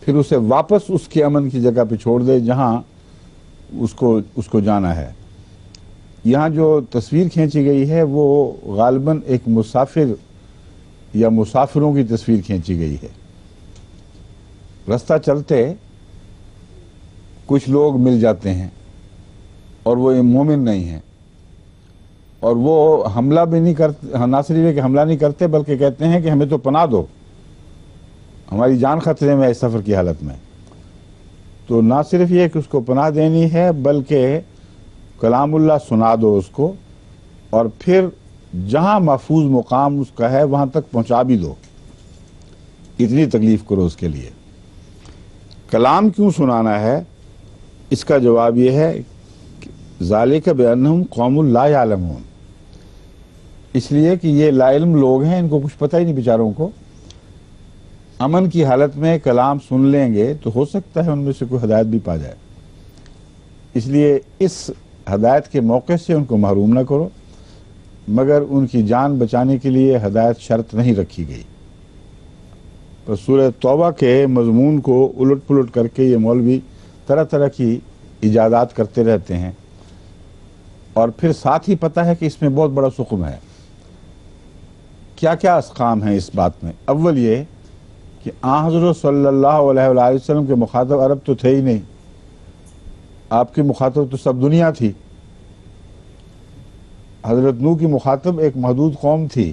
پھر اسے واپس اس کے امن کی جگہ پہ چھوڑ دے جہاں اس کو جانا ہے. یہاں جو تصویر کھینچی گئی ہے وہ غالباً ایک مسافر یا مسافروں کی تصویر کھینچی گئی ہے. رستہ چلتے کچھ لوگ مل جاتے ہیں اور وہ مومن نہیں ہیں، اور وہ حملہ بھی نہیں کرتے، نہ صرف کہ حملہ نہیں کرتے بلکہ کہتے ہیں کہ ہمیں تو پناہ دو، ہماری جان خطرے میں ہے اس سفر کی حالت میں. تو نہ صرف یہ کہ اس کو پناہ دینی ہے بلکہ کلام اللہ سنا دو اس کو، اور پھر جہاں محفوظ مقام اس کا ہے وہاں تک پہنچا بھی دو. اتنی تکلیف کرو اس کے لیے. کلام کیوں سنانا ہے؟ اس کا جواب یہ ہے ذالک بانہم قوم لا یعلمون، اس لیے کہ یہ لا علم لوگ ہیں، ان کو کچھ پتہ ہی نہیں بیچاروں کو. امن کی حالت میں کلام سن لیں گے تو ہو سکتا ہے ان میں سے کوئی ہدایت بھی پا جائے. اس لیے اس ہدایت کے موقع سے ان کو محروم نہ کرو، مگر ان کی جان بچانے کے لیے ہدایت شرط نہیں رکھی گئی. پر سورہ توبہ کے مضمون کو الٹ پلٹ کر کے یہ مولوی طرح طرح کی ایجادات کرتے رہتے ہیں، اور پھر ساتھ ہی پتہ ہے کہ اس میں بہت بڑا سقم ہے. کیا کیا اسقام ہیں اس بات میں؟ اول یہ کہ حضرت صلی اللہ علیہ وآلہ وسلم کے مخاطب عرب تو تھے ہی نہیں، آپ کی مخاطب تو سب دنیا تھی. حضرت نوح کی مخاطب ایک محدود قوم تھی،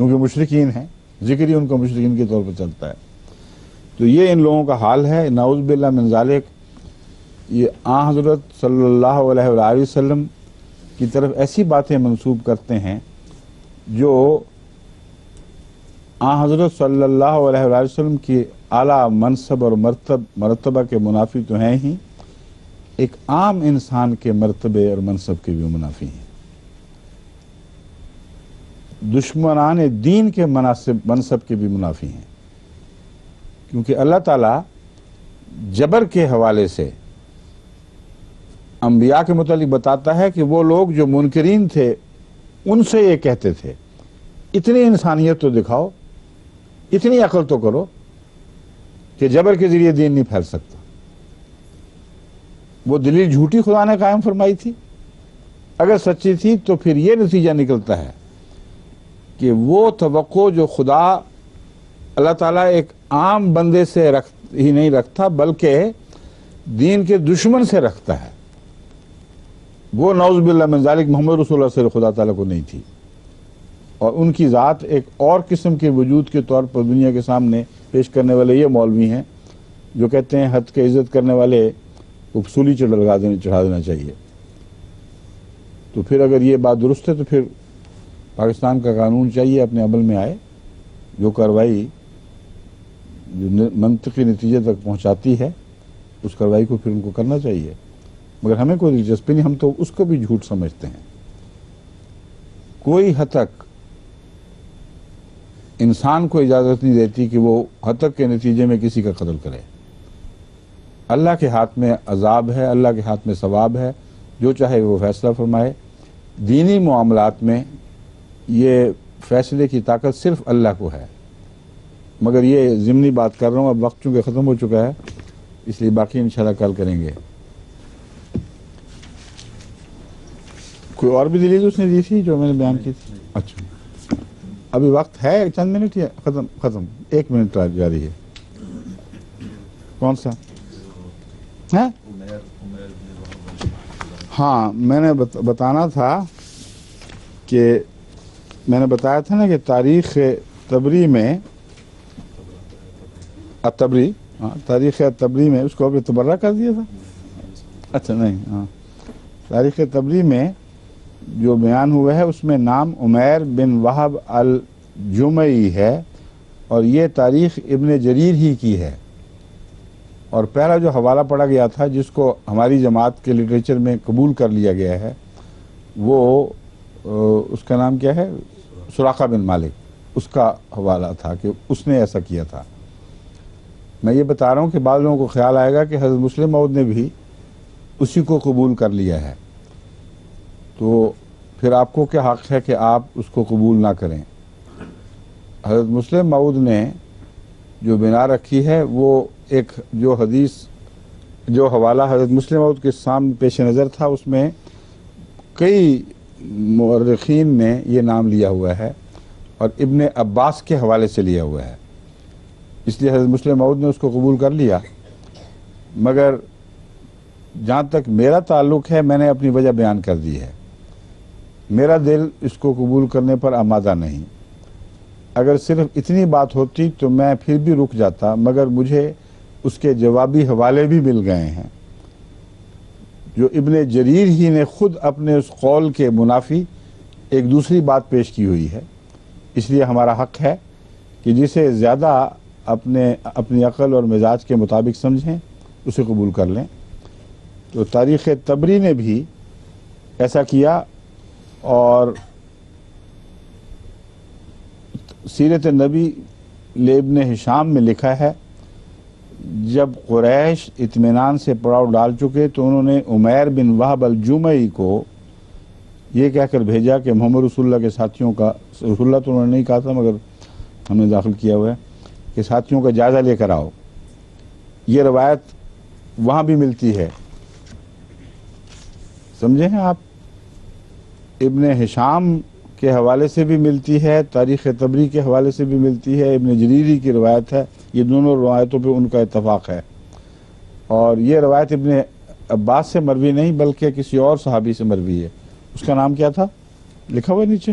کیونکہ مشرکین ہیں، ذکر ہی ان کا مشرکین کے طور پر چلتا ہے۔ تو یہ ان لوگوں کا حال ہے، نعوذ باللہ من ذالک۔ یہ آن حضرت صلی اللہ علیہ وآلہ وسلم کی طرف ایسی باتیں منسوب کرتے ہیں جو آن حضرت صلی اللہ علیہ وآلہ وسلم کی اعلیٰ منصب اور مرتبہ کے منافی تو ہیں ہی، ایک عام انسان کے مرتبے اور منصب کے بھی منافی ہیں، دشمنان دین کے منصب کے بھی منافی ہیں، کیونکہ اللہ تعالیٰ جبر کے حوالے سے انبیاء کے متعلق بتاتا ہے کہ وہ لوگ جو منکرین تھے ان سے یہ کہتے تھے اتنی انسانیت تو دکھاؤ، اتنی عقل تو کرو کہ جبر کے ذریعے دین نہیں پھیل سکتا۔ وہ دلیل جھوٹی خدا نے قائم فرمائی تھی، اگر سچی تھی تو پھر یہ نتیجہ نکلتا ہے کہ وہ توقع جو خدا اللہ تعالیٰ ایک عام بندے سے ہی نہیں رکھتا بلکہ دین کے دشمن سے رکھتا ہے، وہ نعوذ باللہ من ذالک محمد رسول اللہ صلی اللہ علیہ وسلم خدا تعالیٰ کو نہیں تھی، اور ان کی ذات ایک اور قسم کے وجود کے طور پر دنیا کے سامنے پیش کرنے والے یہ مولوی ہیں جو کہتے ہیں حد کے عزت کرنے والے کو سولی چڑھا دینا چاہیے۔ تو پھر اگر یہ بات درست ہے تو پھر پاکستان کا قانون چاہیے اپنے عمل میں آئے، جو کارروائی جو منطقی نتیجے تک پہنچاتی ہے اس کارروائی کو پھر ان کو کرنا چاہیے، مگر ہمیں کوئی دلچسپی نہیں، ہم تو اس کو بھی جھوٹ سمجھتے ہیں۔ کوئی ہتک انسان کو اجازت نہیں دیتی کہ وہ ہتک کے نتیجے میں کسی کا قتل کرے۔ اللہ کے ہاتھ میں عذاب ہے، اللہ کے ہاتھ میں ثواب ہے، جو چاہے وہ فیصلہ فرمائے۔ دینی معاملات میں یہ فیصلے کی طاقت صرف اللہ کو ہے، مگر یہ ضمنی بات کر رہا ہوں، اب وقت چونکہ ختم ہو چکا ہے اس لیے باقی انشاءاللہ کل کریں گے۔ کوئی اور بھی دلیل اس نے دی تھی جو میں نے بیان کی تھی؟ اچھا ابھی وقت ہے چند منٹ یا ختم 1 منٹ جاری ہے؟ کون سا ہے؟ ہاں میں نے بتانا تھا کہ میں نے بتایا تھا نا کہ تاریخ تبری میں تاریخ تبری میں اس کو ابھی تبرہ کر دیا تھا، اچھا نہیں، ہاں تاریخ تبری میں جو بیان ہوا ہے اس میں نام عمیر بن وہب الجمعی ہے، اور یہ تاریخ ابن جریر ہی کی ہے، اور پہلا جو حوالہ پڑھا گیا تھا جس کو ہماری جماعت کے لٹریچر میں قبول کر لیا گیا ہے وہ اس کا نام کیا ہے، سراقہ بن مالک، اس کا حوالہ تھا کہ اس نے ایسا کیا تھا۔ میں یہ بتا رہا ہوں کہ بعض لوگوں کو خیال آئے گا کہ حضرت مسلم موعود نے بھی اسی کو قبول کر لیا ہے، تو پھر آپ کو کیا حق ہے کہ آپ اس کو قبول نہ کریں؟ حضرت مسلم موعود نے جو بنا رکھی ہے وہ ایک جو حدیث جو حوالہ حضرت مسلم موعود کے سامنے پیش نظر تھا اس میں کئی مورخین نے یہ نام لیا ہوا ہے اور ابن عباس کے حوالے سے لیا ہوا ہے، اس لیے حضرت مسلم موعود نے اس کو قبول کر لیا، مگر جہاں تک میرا تعلق ہے میں نے اپنی وجہ بیان کر دی ہے، میرا دل اس کو قبول کرنے پر آمادہ نہیں۔ اگر صرف اتنی بات ہوتی تو میں پھر بھی رک جاتا، مگر مجھے اس کے جوابی حوالے بھی مل گئے ہیں جو ابن جریر ہی نے خود اپنے اس قول کے منافی ایک دوسری بات پیش کی ہوئی ہے، اس لیے ہمارا حق ہے کہ جسے زیادہ اپنی عقل اور مزاج کے مطابق سمجھیں اسے قبول کر لیں۔ تو تاریخ تبری نے بھی ایسا کیا، اور سیرت نبی لابن ہشام میں لکھا ہے جب قریش اطمینان سے پڑاؤ ڈال چکے تو انہوں نے عمیر بن وہب الجمعی کو یہ کہہ کر بھیجا کہ محمد رسول اللہ کے ساتھیوں کا، رسول اللہ تو انہوں نے نہیں کہا تھا مگر ہم نے داخل کیا ہوا ہے، کہ ساتھیوں کا جائزہ لے کر آؤ۔ یہ روایت وہاں بھی ملتی ہے، سمجھے ہیں آپ، ابن ہشام کے حوالے سے بھی ملتی ہے، تاریخ تبری کے حوالے سے بھی ملتی ہے، ابن جریری کی روایت ہے، یہ دونوں روایتوں پہ ان کا اتفاق ہے، اور یہ روایت ابن عباس سے مروی نہیں بلکہ کسی اور صحابی سے مروی ہے۔ اس کا نام کیا تھا؟ لکھا ہوا ہے نیچے،